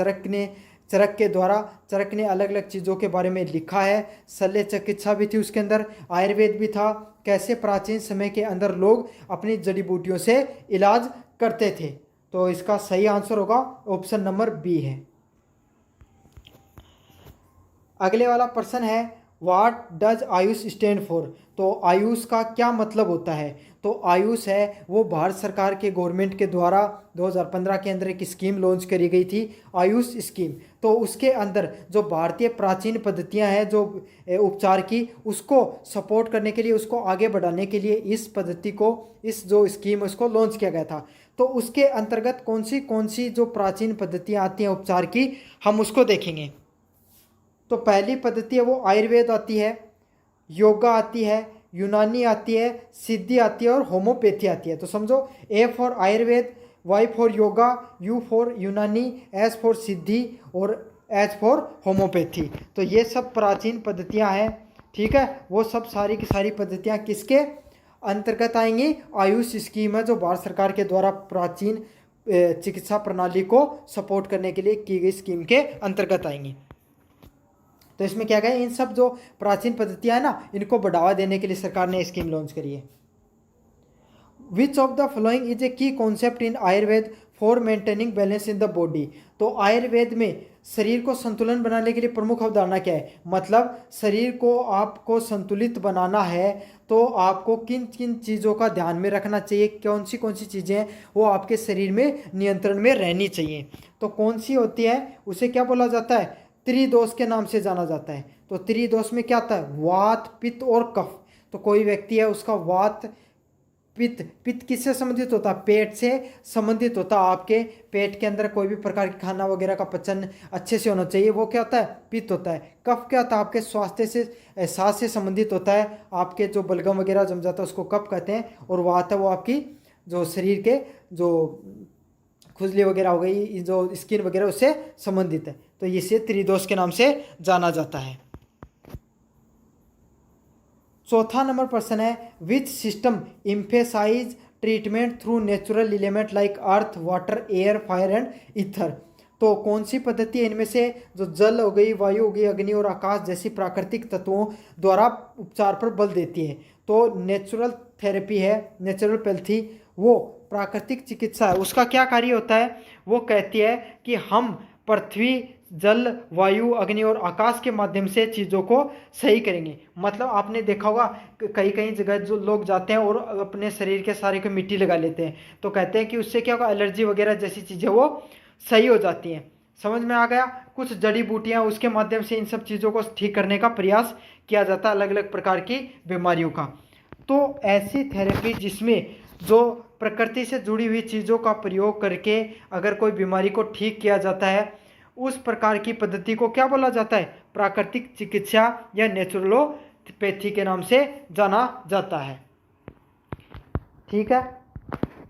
चरक के द्वारा। चरक ने अलग अलग चीज़ों के बारे में लिखा है। शल्य चिकित्सा भी थी उसके अंदर, आयुर्वेद भी था, कैसे प्राचीन समय के अंदर लोग अपनी जड़ी बूटियों से इलाज करते थे। तो इसका सही आंसर होगा ऑप्शन नंबर बी है। अगले वाला प्रश्न है what does Ayush stand for. तो आयुष का क्या मतलब होता है। तो आयुष है वो भारत सरकार के गवर्नमेंट के द्वारा 2015 के अंदर एक स्कीम लॉन्च करी गई थी, आयुष स्कीम। तो उसके अंदर जो भारतीय प्राचीन पद्धतियां हैं जो उपचार की, उसको सपोर्ट करने के लिए, उसको आगे बढ़ाने के लिए इस पद्धति को, इस जो स्कीम उसको लॉन्च किया गया था। तो उसके अंतर्गत कौन सी जो प्राचीन पद्धतियाँ आती हैं उपचार की, हम उसको देखेंगे। तो पहली पद्धति है वो आयुर्वेद आती है, योगा आती है, यूनानी आती है, सिद्धि आती है और होम्योपैथी आती है। तो समझो A for Ayurveda, Y for yoga, U for Unani, S for Siddhi और एच फॉर होम्योपैथी। तो ये सब प्राचीन पद्धतियां हैं, ठीक है। वो सब सारी की सारी पद्धतियां किसके अंतर्गत आएंगी, आयुष स्कीम है जो भारत सरकार के द्वारा प्राचीन चिकित्सा प्रणाली को सपोर्ट करने के लिए की गई स्कीम के अंतर्गत आएंगी। तो इसमें क्या कहें, इन सब जो प्राचीन पद्धतियां हैं ना, इनको बढ़ावा देने के लिए सरकार ने स्कीम लॉन्च करी है। Which of the following is a key concept in Ayurveda for maintaining balance in the body. तो आयुर्वेद में शरीर को संतुलन बनाने के लिए प्रमुख अवधारणा क्या है, मतलब शरीर को आपको संतुलित बनाना है तो आपको किन किन चीज़ों का ध्यान में रखना चाहिए, कौन सी चीज़ें हैं वो आपके शरीर में नियंत्रण में रहनी चाहिए। तो कौन सी होती है, उसे क्या बोला जाता है, त्रिदोष के नाम से जाना जाता है। तो त्रिदोष में क्या आता है, वात, पित्त और कफ। तो कोई व्यक्ति है उसका वात, पित्त किससे संबंधित होता है, पेट से संबंधित होता है। आपके पेट के अंदर कोई भी प्रकार की खाना वगैरह का पचन अच्छे से होना चाहिए, वो क्या होता है, पित्त होता है। कफ क्या होता है, आपके स्वास्थ्य से, सांस से संबंधित होता है। आपके जो बलगम वगैरह जम जाता है उसको कफ कहते हैं। और वात है वो आपकी जो शरीर के जो खुजली वगैरह हो गई, जो स्किन वगैरह उससे संबंधित है। तो इसे त्रिदोष के नाम से जाना जाता है। चौथा नंबर प्रश्न है which system emphasise treatment through natural element like earth, water, air, fire and ether. तो कौन सी पद्धति है इनमें से जो जल हो गई, वायु हो गई, अग्नि और आकाश जैसी प्राकृतिक तत्वों द्वारा उपचार पर बल देती है। तो नेचुरल थेरेपी है, नेचुरोपैथी, वो प्राकृतिक चिकित्सा है। उसका क्या कार्य होता है, वो कहती है कि हम पृथ्वी, जल, वायु, अग्नि और आकाश के माध्यम से चीज़ों को सही करेंगे। मतलब आपने देखा होगा कई कई जगह जो लोग जाते हैं और अपने शरीर के सारे को मिट्टी लगा लेते हैं, तो कहते हैं कि उससे क्या होगा, एलर्जी वगैरह जैसी चीज़ें वो सही हो जाती हैं। समझ में आ गया। कुछ जड़ी बूटियां उसके माध्यम से इन सब चीज़ों को ठीक करने का प्रयास किया जाता है, अलग अलग प्रकार की बीमारियों का। तो ऐसी थेरेपी जिसमें जो प्रकृति से जुड़ी हुई चीज़ों का प्रयोग करके अगर कोई बीमारी को ठीक किया जाता है, उस प्रकार की पद्धति को क्या बोला जाता है, प्राकृतिक चिकित्सा या नेचुरोपैथी के नाम से जाना जाता है। ठीक है।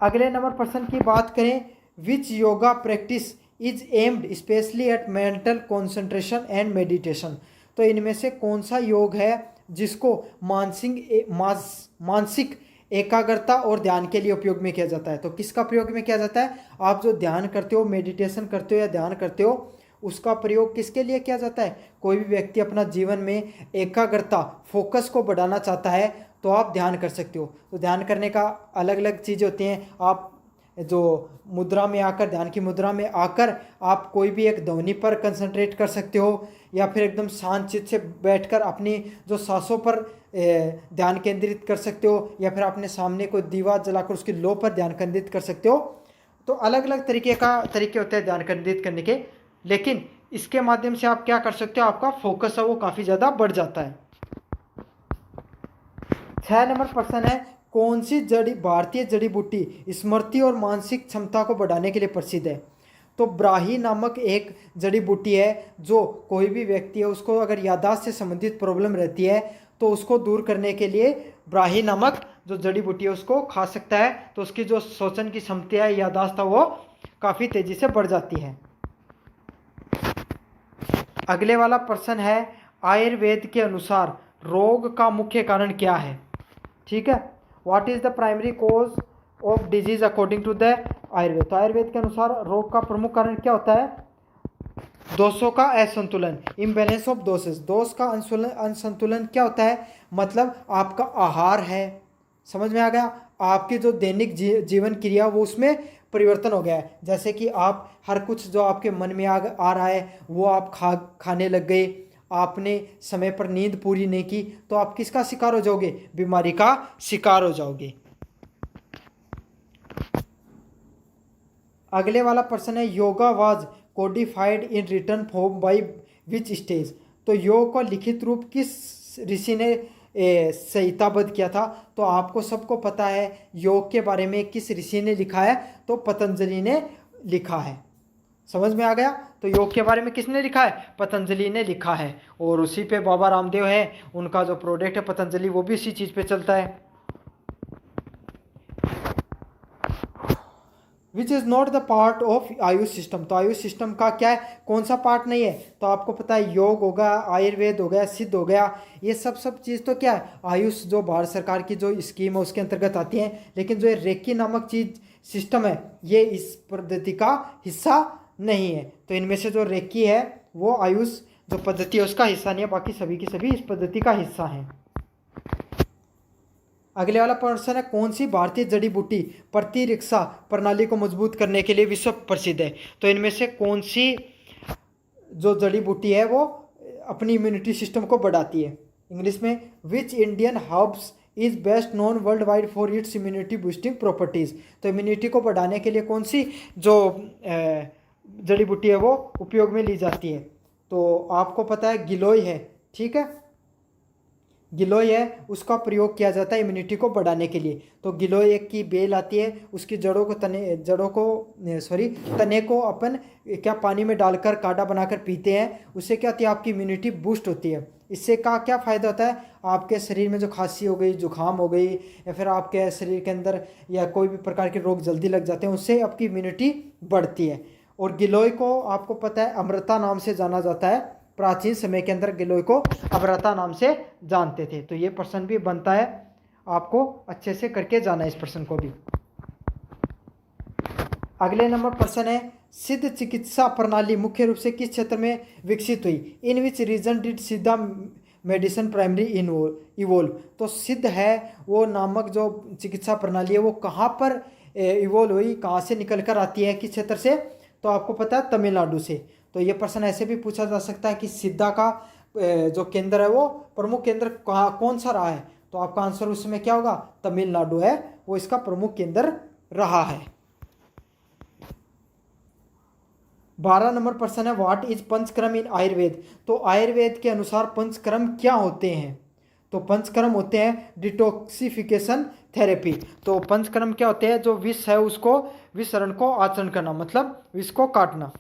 अगले नंबर प्रश्न की बात करें, which yoga practice is aimed specially at mental concentration and meditation. तो इनमें से कौन सा योग है जिसको मानसिक एकाग्रता और ध्यान के लिए उपयोग में किया जाता है। तो किसका प्रयोग में किया जाता है, आप जो ध्यान करते हो, मेडिटेशन करते हो या ध्यान करते हो, उसका प्रयोग किसके लिए किया जाता है। कोई भी व्यक्ति अपना जीवन में एकाग्रता, फोकस को बढ़ाना चाहता है तो आप ध्यान कर सकते हो। तो ध्यान करने का अलग अलग चीज़ें होती हैं। आप जो मुद्रा में आकर, ध्यान की मुद्रा में आकर आप कोई भी एक ध्वनि पर कंसंट्रेट कर सकते हो, या फिर एकदम शांत चित्त से बैठकर अपनी जो सांसों पर ध्यान केंद्रित कर सकते हो, या फिर अपने सामने कोई दीवार जलाकर उसकी लो पर ध्यान केंद्रित कर सकते हो। तो अलग अलग तरीके होते हैं ध्यान केंद्रित करने के, लेकिन इसके माध्यम से आप क्या कर सकते हो, आपका फोकस है वो काफ़ी ज़्यादा बढ़ जाता है। 6 नंबर प्रश्न है, कौन सी भारतीय जड़ी बूटी स्मृति और मानसिक क्षमता को बढ़ाने के लिए प्रसिद्ध है। तो ब्राही नामक एक जड़ी बूटी है, जो कोई भी व्यक्ति है उसको अगर याददाश्त से संबंधित प्रॉब्लम रहती है तो उसको दूर करने के लिए ब्राही नामक जो जड़ी बूटी है उसको खा सकता है। तो उसकी जो सोचने की क्षमता है, याददाश्त है, वो काफ़ी तेज़ी से बढ़ जाती है। अगले वाला प्रश्न है, आयुर्वेद के अनुसार रोग का मुख्य कारण क्या है। ठीक है, what is the primary cause of disease according to the Ayurveda. तो आयुर्वेद के अनुसार रोग का प्रमुख कारण क्या होता है, दोषों का असंतुलन, इम्बैलेंस ऑफ डोसेस। दोष का असंतुलन क्या होता है, मतलब आपका आहार है, समझ में आ गया, आपकी जो दैनिक जीवन क्रिया वो उसमें परिवर्तन हो गया है। जैसे कि आप हर कुछ जो आपके मन में आ रहा है वो आप खाने लग गए, आपने समय पर नींद पूरी नहीं की तो आप किसका शिकार हो जाओगे, बीमारी का शिकार हो जाओगे। अगले वाला प्रश्न है yoga was codified in written form by which stage. तो योग को लिखित रूप किस ऋषि ने संहिताबद्ध किया था। तो आपको सबको पता है योग के बारे में किस ऋषि ने लिखा है, तो पतंजलि ने लिखा है। समझ में आ गया। तो योग के बारे में किसने लिखा है, पतंजलि ने लिखा है। और उसी पे बाबा रामदेव है, उनका जो प्रोडक्ट है पतंजलि वो भी इसी चीज़ पे चलता है। Which is not the part of AYUSH system. तो आयुष सिस्टम का क्या है, कौन सा पार्ट नहीं है। तो आपको पता है योग हो गया, आयुर्वेद हो गया, सिद्ध हो गया, ये सब चीज़ तो क्या है, आयुष जो भारत सरकार की जो स्कीम है उसके अंतर्गत आती है। लेकिन जो रेकी नामक चीज सिस्टम है ये इस पद्धति का हिस्सा नहीं है। तो इनमें से जो रेकी है वो आयुष जो पद्धति है उसका हिस्सा नहीं है, बाकी सभी की सभी इस पद्धति का हिस्सा है। अगले वाला प्रश्न है कौन सी भारतीय जड़ी बूटी प्रतिरक्षा प्रणाली को मजबूत करने के लिए विश्व प्रसिद्ध है। तो इनमें से कौन सी जो जड़ी बूटी है वो अपनी इम्यूनिटी सिस्टम को बढ़ाती है। इंग्लिश में which Indian herbs is best known world wide for its immunity boosting properties. तो इम्यूनिटी को बढ़ाने के लिए कौन सी जो जड़ी बूटी है वो उपयोग में ली जाती है। तो आपको पता है गिलोय है, ठीक है, गिलोय है, उसका प्रयोग किया जाता है इम्यूनिटी को बढ़ाने के लिए। तो गिलोय एक की बेल आती है, उसकी तने को अपन क्या पानी में डालकर काढ़ा बनाकर पीते हैं, उससे क्या होती है आपकी इम्यूनिटी बूस्ट होती है। इससे क्या फ़ायदा होता है, आपके शरीर में जो खांसी हो गई, जुकाम हो गई, या फिर आपके शरीर के अंदर या कोई भी प्रकार के रोग जल्दी लग जाते हैं, उससे आपकी इम्यूनिटी बढ़ती है। और गिलोय को आपको पता है अमृता नाम से जाना जाता है, प्राचीन समय के अंदर गिलोय को अमृता नाम से जानते थे। तो ये प्रश्न भी बनता है, आपको अच्छे से करके जाना है इस प्रश्न को भी। अगले नंबर प्रश्न है सिद्ध चिकित्सा प्रणाली मुख्य रूप से किस क्षेत्र में विकसित हुई। इन विच रीजन डिड सिद्धा मेडिसिन प्राइमरी इवोल्व। तो सिद्ध है वो नामक जो चिकित्सा प्रणाली है वो कहाँ पर इवोल्व हुई, कहाँ से निकल कर आती है, किस क्षेत्र से। तो आपको पता है तमिलनाडु से। तो ये प्रश्न ऐसे भी पूछा जा सकता है कि सिद्धा का जो केंद्र है वो प्रमुख केंद्र कौन सा रहा है। तो आपका आंसर उसमें क्या होगा, तमिलनाडु है वो इसका प्रमुख केंद्र रहा है। 12 नंबर प्रश्न है व्हाट इज पंचकर्म इन आयुर्वेद। तो आयुर्वेद के अनुसार पंचकर्म क्या होते हैं। तो पंचकर्म होते हैं डिटॉक्सिफिकेशन थेरेपी। तो पंचकर्म क्या होते हैं, जो विष है उसको विषरण को आचरण करना, मतलब विष को काटना।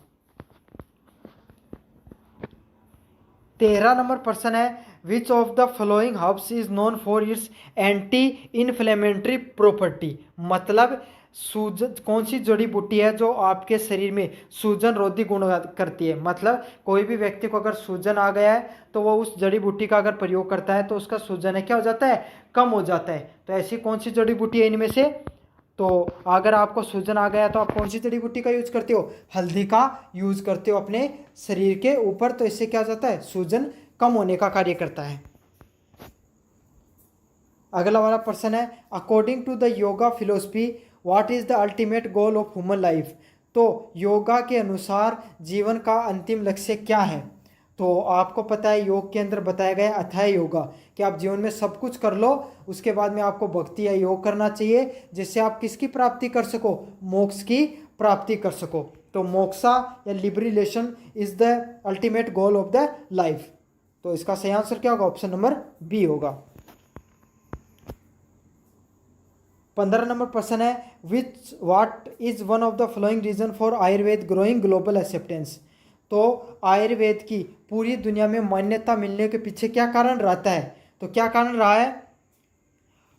13 नंबर प्रश्न है which of the following herbs is known for its anti inflammatory property. मतलब सूजन कौन सी जड़ी बूटी है जो आपके शरीर में सूजन रोधी गुण करती है। मतलब कोई भी व्यक्ति को अगर सूजन आ गया है तो वो उस जड़ी बूटी का अगर प्रयोग करता है तो उसका सूजन है क्या हो जाता है, कम हो जाता है। तो ऐसी कौन सी जड़ी बूटी है इनमें से। तो अगर आपको सूजन आ गया तो आप कौन सी जड़ी बूटी का यूज करते हो, हल्दी का यूज करते हो अपने शरीर के ऊपर। तो इससे क्या हो जाता है, सूजन कम होने का कार्य करता है। अगला वाला प्रश्न है according to the yoga philosophy what is the ultimate goal of human life. तो योगा के अनुसार जीवन का अंतिम लक्ष्य क्या है। तो आपको पता है योग के अंदर बताया गया अथाय योगा कि आप जीवन में सब कुछ कर लो, उसके बाद में आपको भक्ति या योग करना चाहिए जिससे आप किसकी प्राप्ति कर सको, मोक्ष की प्राप्ति कर सको। तो मोक्षा या liberation is the ultimate goal of the life. तो इसका सही आंसर क्या होगा, ऑप्शन नंबर बी होगा। 15 नंबर प्रश्न है which what is one of the following reason for Ayurveda growing global acceptance. तो आयुर्वेद की पूरी दुनिया में मान्यता मिलने के पीछे क्या कारण रहता है। तो क्या कारण रहा है,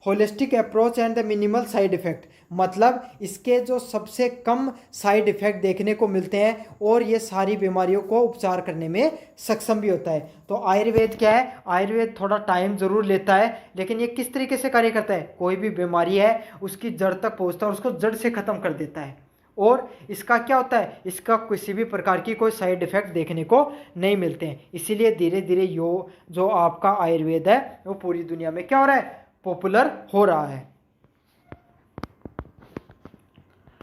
holistic approach and the minimal side effect. मतलब इसके जो सबसे कम साइड इफेक्ट देखने को मिलते हैं और ये सारी बीमारियों को उपचार करने में सक्षम भी होता है। तो आयुर्वेद क्या है, आयुर्वेद थोड़ा टाइम जरूर लेता है लेकिन ये किस तरीके से कार्य करता है, कोई भी बीमारी है उसकी जड़ तक पहुंचता है और उसको जड़ से ख़त्म कर देता है। और इसका क्या होता है, इसका किसी भी प्रकार की कोई साइड इफेक्ट देखने को नहीं मिलते हैं। इसीलिए धीरे धीरे जो आपका आयुर्वेद है वो पूरी दुनिया में क्या हो रहा है, पॉपुलर हो रहा है।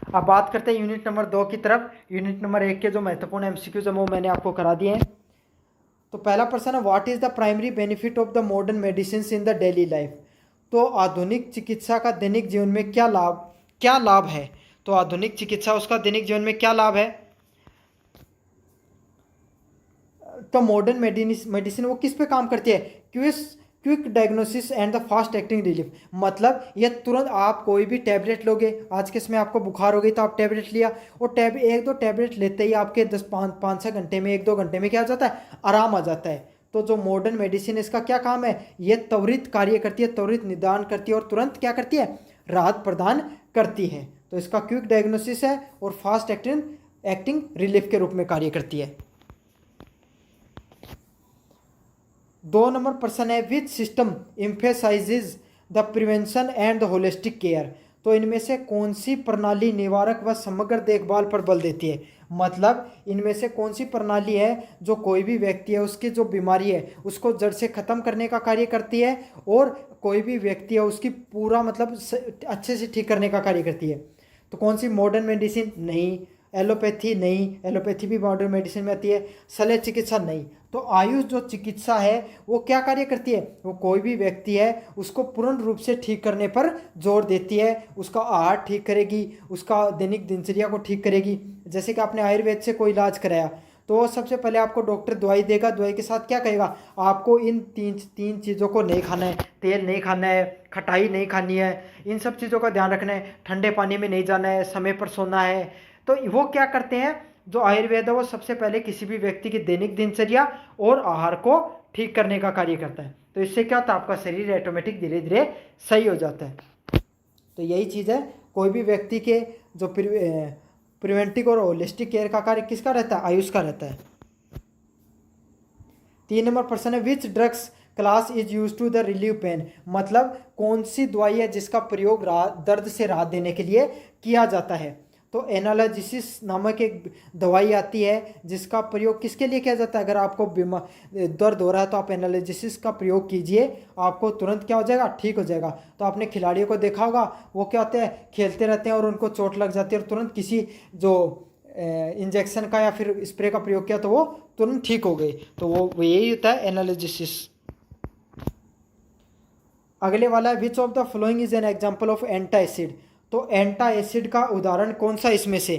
अब बात करते हैं यूनिट नंबर 2 की तरफ। यूनिट नंबर 1 के जो महत्वपूर्ण एमसीक्यूज हैं वो मैंने आपको करा दिए हैं। तो पहला प्रश्न है, what is the primary benefit of the modern medicine in the daily life. तो आधुनिक चिकित्सा का दैनिक जीवन में क्या लाभ है। तो आधुनिक चिकित्सा उसका दैनिक जीवन में क्या लाभ है। तो मॉडर्न मेडिसिन वो किस पे काम करती है, quick diagnosis and the fast acting relief. मतलब ये तुरंत आप कोई भी टैबलेट लोगे, आज के समय आपको बुखार हो गई तो आप टैबलेट लिया, और एक दो टैबलेट लेते ही आपके 10-5-6 घंटे में, 1-2 घंटे में क्या हो जाता है, आराम आ जाता है। तो जो मॉडर्न मेडिसिन इसका क्या काम है, ये त्वरित कार्य करती है, त्वरित निदान करती है और तुरंत क्या करती है, राहत प्रदान करती है। तो इसका क्विक डायग्नोसिस है और फास्ट एक्टिंग रिलीफ के रूप में कार्य करती है। 2 नंबर प्रश्न है, which system emphasises the prevention and the holistic care. तो इनमें से कौन सी प्रणाली निवारक व समग्र देखभाल पर बल देती है। मतलब इनमें से कौन सी प्रणाली है जो कोई भी व्यक्ति है उसकी जो बीमारी है उसको जड़ से ख़त्म करने का कार्य करती है, और कोई भी व्यक्ति है उसकी पूरा मतलब अच्छे से ठीक करने का कार्य करती है। तो कौन सी, मॉडर्न मेडिसिन नहीं, एलोपैथी नहीं, एलोपैथी भी मॉडर्न मेडिसिन में आती है, शल्य चिकित्सा नहीं। तो आयुष जो चिकित्सा है वो क्या कार्य करती है, वो कोई भी व्यक्ति है उसको पूर्ण रूप से ठीक करने पर जोर देती है, उसका आहार ठीक करेगी, उसका दैनिक दिनचर्या को ठीक करेगी। जैसे कि आपने आयुर्वेद से कोई इलाज कराया तो सबसे पहले आपको डॉक्टर दवाई देगा, दवाई के साथ क्या कहेगा, आपको इन तीन चीज़ों को नहीं खाना है, तेल नहीं खाना है, खटाई नहीं खानी है, इन सब चीज़ों का ध्यान रखना है, ठंडे पानी में नहीं जाना है, समय पर सोना है। तो वो क्या करते हैं, जो आयुर्वेद है वो सबसे पहले किसी भी व्यक्ति की दैनिक दिनचर्या और आहार को ठीक करने का कार्य करता है। तो इससे क्या होता है, आपका शरीर ऑटोमेटिक धीरे धीरे सही हो जाता है। तो यही चीज़ है, कोई भी व्यक्ति के जो प्रिवेंटिव और होलिस्टिक केयर का कार्य किसका रहता है, आयुष का रहता है। 3 नंबर प्रश्न है, which drugs class is use to the relieve pain. मतलब कौन सी दवाई है जिसका प्रयोग दर्द से राहत देने के लिए किया जाता है। तो एनाल्जेसिस नामक एक दवाई आती है जिसका प्रयोग किसके लिए किया जाता है, अगर आपको दर्द हो रहा है तो आप एनाल्जेसिस का प्रयोग कीजिए, आपको तुरंत क्या हो जाएगा, ठीक हो जाएगा। तो आपने खिलाड़ियों को देखा होगा, वो क्या होते हैं, खेलते रहते हैं और उनको चोट लग जाती है और तुरंत किसी जो इंजेक्शन का या फिर स्प्रे का प्रयोग किया तो वो तुरंत ठीक हो गए। तो वो यही होता है एनाल्जेसिस। अगले वाला है, which of the following is an example of antacid. तो एंटा एसिड का उदाहरण कौन सा इसमें से,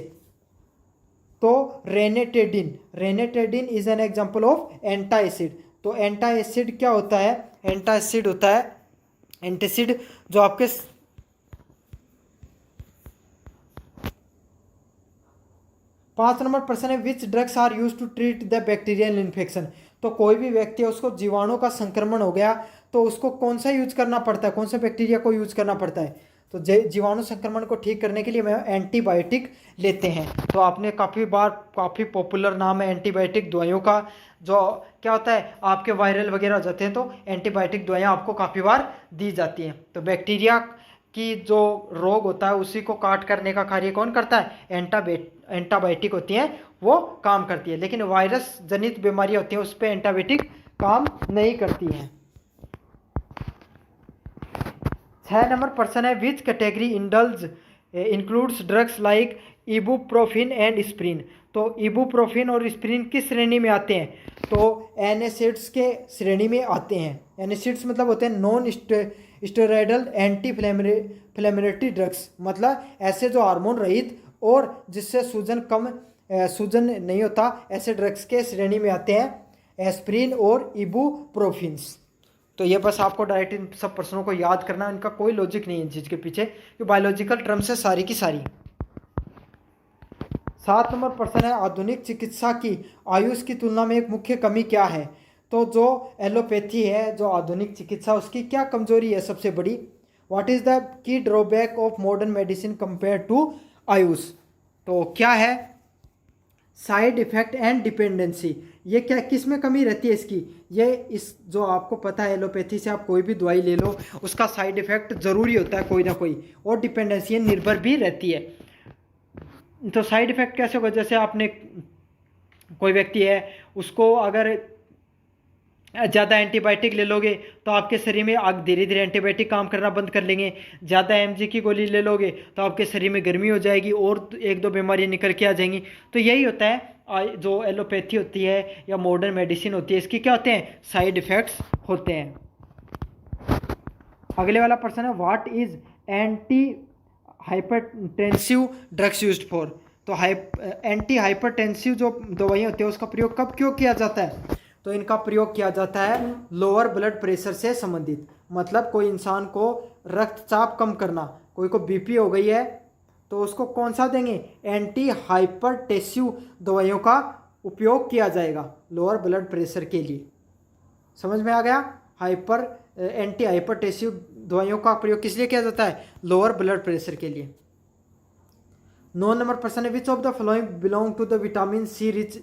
तो ranitidine is an example of antacid. तो एंटा एसिड क्या होता है, एंटा एसिड होता है एंटासिड जो आपके 5 नंबर प्रश्न है, which drugs are use to treat the bacterial infection. तो कोई भी व्यक्ति है उसको जीवाणु का संक्रमण हो गया तो उसको कौन सा यूज करना पड़ता है, कौन सा बैक्टीरिया को यूज करना पड़ता है। तो जीवाणु संक्रमण को ठीक करने के लिए मैं एंटीबायोटिक लेते हैं। तो आपने काफ़ी पॉपुलर नाम है एंटीबायोटिक दवाइयों का, जो क्या होता है, आपके वायरल वगैरह हो जाते हैं तो एंटीबायोटिक दवाइयाँ आपको काफ़ी बार दी जाती हैं। तो बैक्टीरिया की जो रोग होता है उसी को काट करने का कार्य कौन करता है, एंटीबायोटिक होती हैं वो काम करती है। लेकिन वायरस जनित बीमारियाँ होती हैं उस पर एंटीबायोटिक काम नहीं करती हैं। 6 नंबर प्रश्न है, which category includes drugs like ibuprofen and aspirin. तो इबुप्रोफिन और एस्पिरिन किस श्रेणी में आते हैं, तो एनासिड्स के श्रेणी में आते हैं। एनासिड्स मतलब होते हैं नॉन स्टेरॉयडल एंटी फ्लेमेटरी ड्रग्स, मतलब ऐसे जो हार्मोन रहित और जिससे सूजन नहीं होता, ऐसे ड्रग्स के श्रेणी में आते हैं एस्पिरिन और इबुप्रोफिन्स। तो ये बस आपको डायरेक्ट इन सब प्रश्नों को याद करना, इनका कोई लॉजिक नहीं है इन चीज़ के पीछे, कि बायोलॉजिकल टर्म्स है सारी की सारी। 7 नंबर प्रश्न है, आधुनिक चिकित्सा की आयुष की तुलना में एक मुख्य कमी क्या है। तो जो एलोपैथी है, जो आधुनिक चिकित्सा, उसकी क्या कमजोरी है सबसे बड़ी। What is the key drawback of modern medicine compare to AYUSH. तो क्या है, साइड इफेक्ट एंड डिपेंडेंसी। ये क्या, किस में कमी रहती है इसकी, ये इस जो आपको पता है एलोपैथी से आप कोई भी दवाई ले लो उसका साइड इफेक्ट ज़रूरी होता है कोई ना कोई, और डिपेंडेंसी निर्भर भी रहती है। तो साइड इफेक्ट कैसे होगा, जैसे आपने कोई व्यक्ति है उसको अगर ज़्यादा एंटीबायोटिक ले लोगे तो आपके शरीर में आग धीरे धीरे एंटीबायोटिक काम करना बंद कर लेंगे। ज़्यादा एमजी की गोली ले लोगे तो आपके शरीर में गर्मी हो जाएगी और एक दो बीमारियां निकल के आ जाएंगी। तो यही होता है जो एलोपैथी होती है या मॉडर्न मेडिसिन होती है, इसके क्या होते हैं, साइड इफ़ेक्ट्स होते हैं। अगले वाला प्रश्न है, what is anti hypertensive drugs used for. तो एंटी हाइपरटेंसिव जो दवाइयाँ होती है उसका प्रयोग कब क्यों किया जाता है। तो इनका प्रयोग किया जाता है लोअर ब्लड प्रेशर से संबंधित, मतलब कोई इंसान को रक्तचाप कम करना, कोई को बीपी हो गई है तो उसको कौन सा देंगे, एंटी हाइपरटेंसिव दवाइयों का उपयोग किया जाएगा लोअर ब्लड प्रेशर के लिए। समझ में आ गया। एंटी हाइपरटेंसिव दवाइयों का प्रयोग किस लिए किया जाता है, लोअर ब्लड प्रेशर के लिए। 9 नंबर प्रश्न है, which of the following belong to the vitamin C rich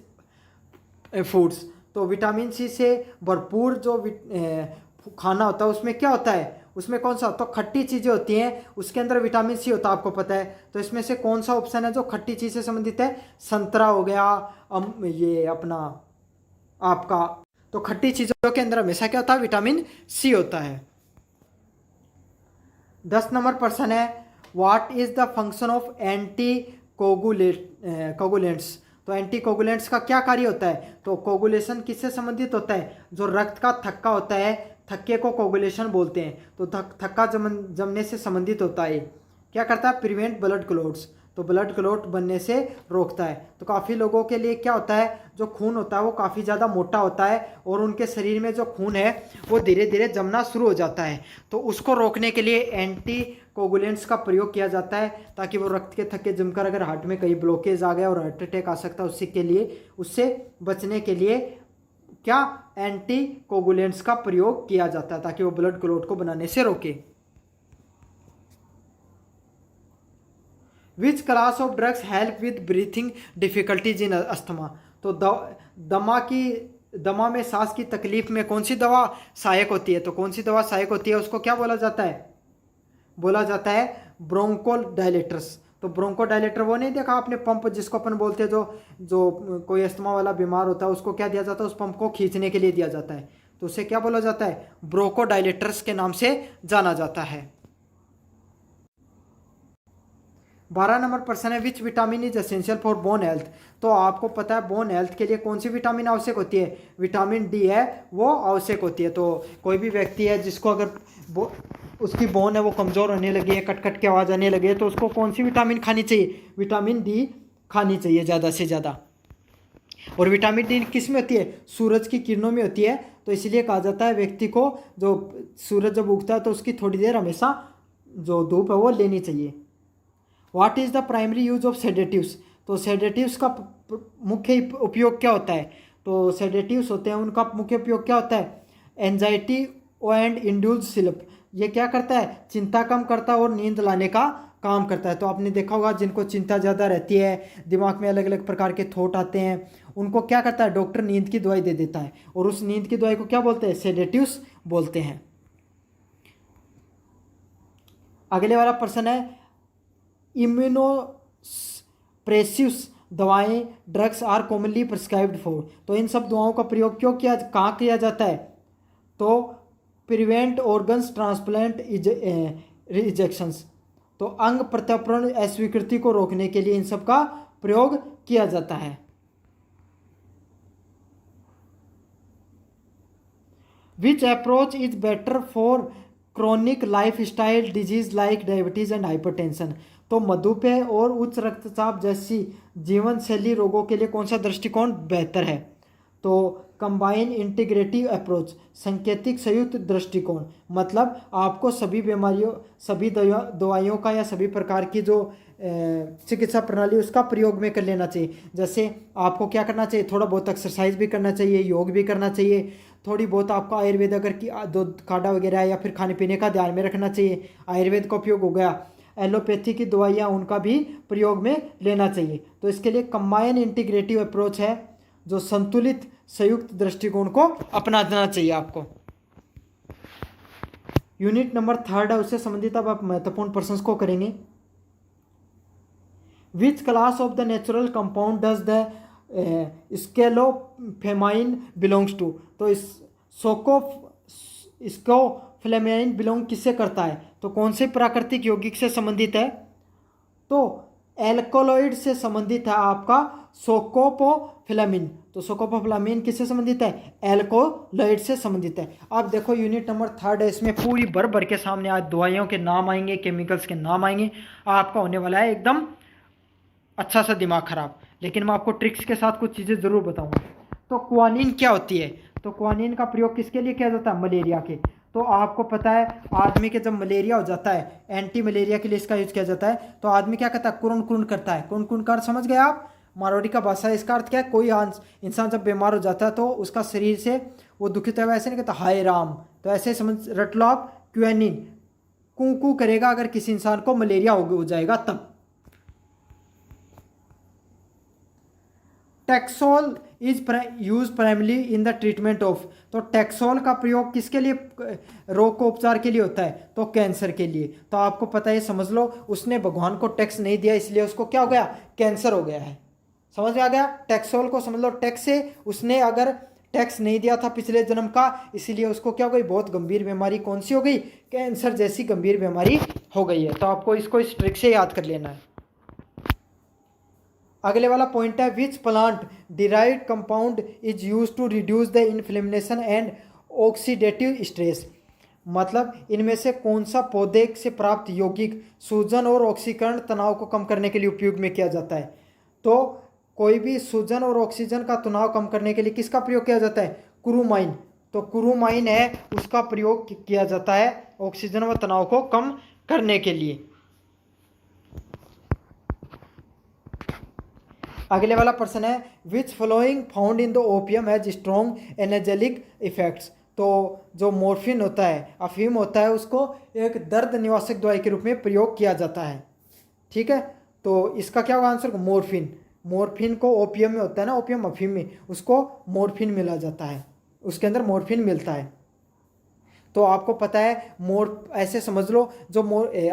foods. तो विटामिन सी से भरपूर जो खाना होता है उसमें क्या होता है, उसमें कौन सा, तो खट्टी चीज़ें होती हैं, उसके अंदर विटामिन सी होता है, आपको पता है। तो इसमें से कौन सा ऑप्शन है जो खट्टी चीज़ से संबंधित है, संतरा हो गया, ये अपना आपका, तो खट्टी चीज़ों के अंदर हमेशा क्या होता है, विटामिन सी होता है। 10 नंबर प्रश्न है, what is the function of anti coagulants. तो एंटी कोगुलेंट्स का क्या कार्य होता है, तो कोगुलेशन किससे संबंधित होता है, जो रक्त का थक्का होता है, थक्के को कोगुलेशन बोलते हैं। तो थक्का जमने से संबंधित होता है। क्या करता है, प्रिवेंट ब्लड क्लॉट्स, तो ब्लड क्लॉट बनने से रोकता है। तो काफ़ी लोगों के लिए क्या होता है, जो खून होता है वो काफ़ी ज़्यादा मोटा होता है और उनके शरीर में जो खून है वो धीरे धीरे जमना शुरू हो जाता है। तो उसको रोकने के लिए एंटी कोगुलेंट्स का प्रयोग किया जाता है, ताकि वो रक्त के थक्के जमकर अगर हार्ट में कहीं ब्लॉकेज आ गया और हार्ट अटैक आ सकता है, उससे बचने के लिए क्या, एंटी कोगुलेंट्स का प्रयोग किया जाता है, ताकि वो ब्लड क्लॉट को बनाने से रोके। विच class of drugs help with breathing difficulties in asthma. तो दमा में सांस की तकलीफ में कौन सी दवा सहायक होती है, तो कौन सी दवा सहायक होती है, उसको क्या बोला जाता है, बोला जाता है ब्रोंकोडायलेटर्स। तो ब्रोंकोडायलेटर वो नहीं देखा आपने, पंप जिसको अपन बोलते हैं, जो कोई अस्थमा वाला बीमार होता है उसको क्या दिया जाता है, उस पंप को खींचने के लिए दिया जाता है, तो उसे क्या बोला जाता है, ब्रोंकोडायलेटर्स के नाम से जाना जाता है। 12 नंबर प्रश्न है, which vitamin is essential for bone health. तो आपको पता है बोन हेल्थ के लिए कौन सी विटामिन आवश्यक होती है, विटामिन डी है वो आवश्यक होती है। तो कोई भी व्यक्ति है जिसको अगर उसकी बोन है वो कमज़ोर होने लगी है, कट कट के आवाज़ आने लगी है, तो उसको कौन सी विटामिन खानी चाहिए, विटामिन डी खानी चाहिए ज़्यादा से ज़्यादा। और विटामिन डी किस में होती है, सूरज की किरणों में होती है। तो इसलिए कहा जाता है व्यक्ति को, जो सूरज जब उगता है तो उसकी थोड़ी देर हमेशा जो धूप है वो लेनी चाहिए। What is the primary use of sedatives. तो सेडेटिव्स का मुख्य उपयोग क्या होता है, तो सेडेटिव्स होते हैं उनका मुख्य उपयोग क्या होता है, एंजाइटी एंड इंड्यूस स्लीप। ये क्या करता है, चिंता कम करता है और नींद लाने का काम करता है। तो आपने देखा होगा जिनको चिंता ज़्यादा रहती है, दिमाग में अलग अलग प्रकार के थॉट आते हैं, उनको क्या करता है, डॉक्टर नींद की दवाई दे देता है, और उस नींद की दवाई को क्या बोलते हैं, सेडेटिव्स बोलते हैं। अगले वाला प्रश्न है, इम्यूनोप्रेसिव्स दवाएं drugs are commonly prescribed for. तो इन सब दवाओं का प्रयोग कहाँ किया जाता है, तो प्रिवेंट ऑर्गन्स ट्रांसप्लांट रिजेक्शंस। तो अंग प्रत्यारोपण अस्वीकृति को रोकने के लिए इन सब का प्रयोग किया जाता है। Which approach is better for chronic lifestyle disease like diabetes and hypertension. तो मधुमेह और उच्च रक्तचाप जैसी जीवन शैली रोगों के लिए कौन सा दृष्टिकोण बेहतर है, तो कंबाइन इंटीग्रेटिव अप्रोच, संकेतिक संयुक्त दृष्टिकोण। मतलब आपको सभी बीमारियों, सभी दवाइयों का या सभी प्रकार की जो चिकित्सा प्रणाली उसका प्रयोग में कर लेना चाहिए। जैसे आपको क्या करना चाहिए, थोड़ा बहुत एक्सरसाइज भी करना चाहिए, योग भी करना चाहिए, थोड़ी बहुत आपको आयुर्वेद अगर की दूध काढ़ा वगैरह या फिर खाने पीने का ध्यान में रखना चाहिए, आयुर्वेद का उपयोग हो गया, एलोपैथी की दवाइयाँ उनका भी प्रयोग में लेना चाहिए। तो इसके लिए कंबाइन इंटीग्रेटिव अप्रोच है, जो संतुलित संयुक्त दृष्टिकोण को अपनाना चाहिए आपको। यूनिट नंबर 3 है, उससे संबंधित अब आप महत्वपूर्ण प्रश्न को करेंगे। Which class of the natural compound does the scopolamine belongs to. तो इस सोको इसको फ्लेमिन बिलोंग किससे करता है, तो कौन से प्राकृतिक यौगिक से संबंधित है, तो एल्कोलॉइड से संबंधित है आपका सोकोपोफ्लामिन। तो सोकोपोफ्लामिन किससे संबंधित है, एल्कोलॉइड से संबंधित है। अब देखो यूनिट नंबर 3 है, इसमें पूरी भर भर के सामने आज दवाइयों के नाम आएंगे, केमिकल्स के नाम आएंगे, आपका होने वाला है एकदम अच्छा सा दिमाग खराब। लेकिन मैं आपको ट्रिक्स के साथ कुछ चीज़ें ज़रूर बताऊंगा। तो क्वानिन क्या होती है, तो क्वानिन का प्रयोग किसके लिए किया जाता है, मलेरिया के। तो आपको पता है आदमी के जब मलेरिया हो जाता है, एंटी मलेरिया के लिए इसका यूज किया जाता है। तो आदमी क्या करता है, कुरुन कुरुन करता है। कुरुन कुरुन का अर्थ समझ गए आप, मारवाड़ी का भाषा है। इसका अर्थ क्या है, कोई इंसान जब बीमार हो जाता है तो उसका शरीर से वो दुखित है, वैसे नहीं कहता हाय राम, तो ऐसे समझ रट लो आप, क्वेनिन कू कू करेगा अगर किसी इंसान को मलेरिया हो जाएगा तब। Taxol is use primarily in the treatment of, तो टैक्सोल का प्रयोग किसके लिए, रोग को उपचार के लिए होता है, तो कैंसर के लिए। तो आपको पता है, समझ लो उसने भगवान को टैक्स नहीं दिया इसलिए उसको क्या हो गया, कैंसर हो गया है। समझ में आ गया, टैक्सोल को समझ लो टैक्स से, उसने अगर टैक्स नहीं दिया था पिछले जन्म का, इसीलिए उसको क्या हो गई, बहुत गंभीर बीमारी कौन सी हो गई, कैंसर जैसी गंभीर बीमारी हो गई है। तो आपको इसको इस ट्रिक से याद कर लेना है। अगले वाला पॉइंट है, which plant derived compound is use to reduce the inflammation and oxidative stress, मतलब इनमें से कौन सा पौधे से प्राप्त यौगिक सूजन और ऑक्सीकरण तनाव को कम करने के लिए उपयोग में किया जाता है। तो कोई भी सूजन और ऑक्सीजन का तनाव कम करने के लिए किसका प्रयोग किया जाता है, कुरुमाइन। तो कुरुमाइन है, उसका प्रयोग किया जाता है ऑक्सीजन व तनाव को कम करने के लिए। अगले वाला प्रश्न है, which following found in the opium has strong energetic effects, तो जो मॉर्फिन होता है, अफीम होता है, उसको एक दर्द निवारक दवाई के रूप में प्रयोग किया जाता है। ठीक है, तो इसका क्या होगा आंसर, मॉर्फिन। मॉर्फिन को ओपियम में होता है ना, ओपियम अफीम में, उसको मॉर्फिन मिला जाता है, उसके अंदर मॉर्फिन मिलता है। तो आपको पता है ऐसे समझ लो, जो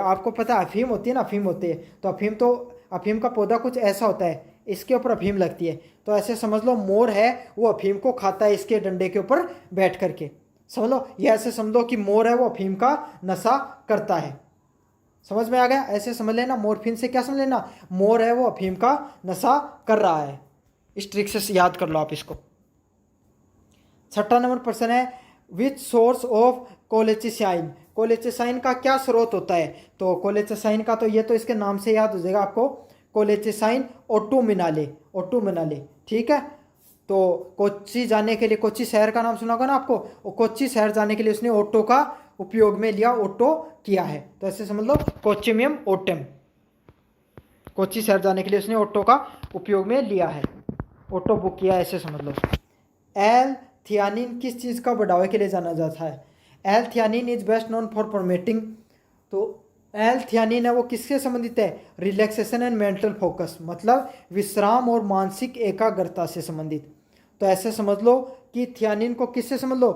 आपको पता है अफीम होती है ना, अफीम होती है, तो अफीम का पौधा कुछ ऐसा होता है, इसके ऊपर अफीम लगती है। तो ऐसे समझ लो मोर है, वो अफीम को खाता है इसके डंडे के ऊपर बैठ करके। समझ लो, ये ऐसे समझ लो कि मोर है, वो अफीम का नशा करता है। समझ में आ गया, ऐसे समझ लेना, मॉर्फिन से क्या समझ लेना, मोर है वो अफीम का नशा कर रहा है। इस ट्रिक से याद कर लो आप इसको। 6वां नंबर प्रश्न है, विच सोर्स ऑफ कोलेचिसाइन, कोलेचिसाइन का क्या स्रोत होता है, तो कोलेचिसाइन का तो ये तो इसके नाम से याद हो जाएगा आपको, कोलेचिसाइन ऑटोमिनाले, ऑटोमिनाले। ठीक है, तो कोच्चि जाने के लिए, कोच्चि शहर का नाम सुना होगा ना आपको, और कोच्चि शहर जाने के लिए उसने ऑटो का उपयोग में लिया, ऑटो किया है। तो ऐसे समझ लो, कोच्चिमियम ओटम, कोच्चि शहर जाने के लिए उसने ऑटो का उपयोग में लिया है, ऑटो बुक किया, ऐसे समझ लो। एल थियानिन किस चीज़ का बढ़ावे के लिए जाना जाता है, L theanine is best known for promoting, तो एल थियानिन है वो किससे संबंधित है, रिलैक्सेशन एंड मेंटल फोकस, मतलब विश्राम और मानसिक एकाग्रता से संबंधित। तो ऐसे समझ लो कि थियानिन को किससे समझ लो,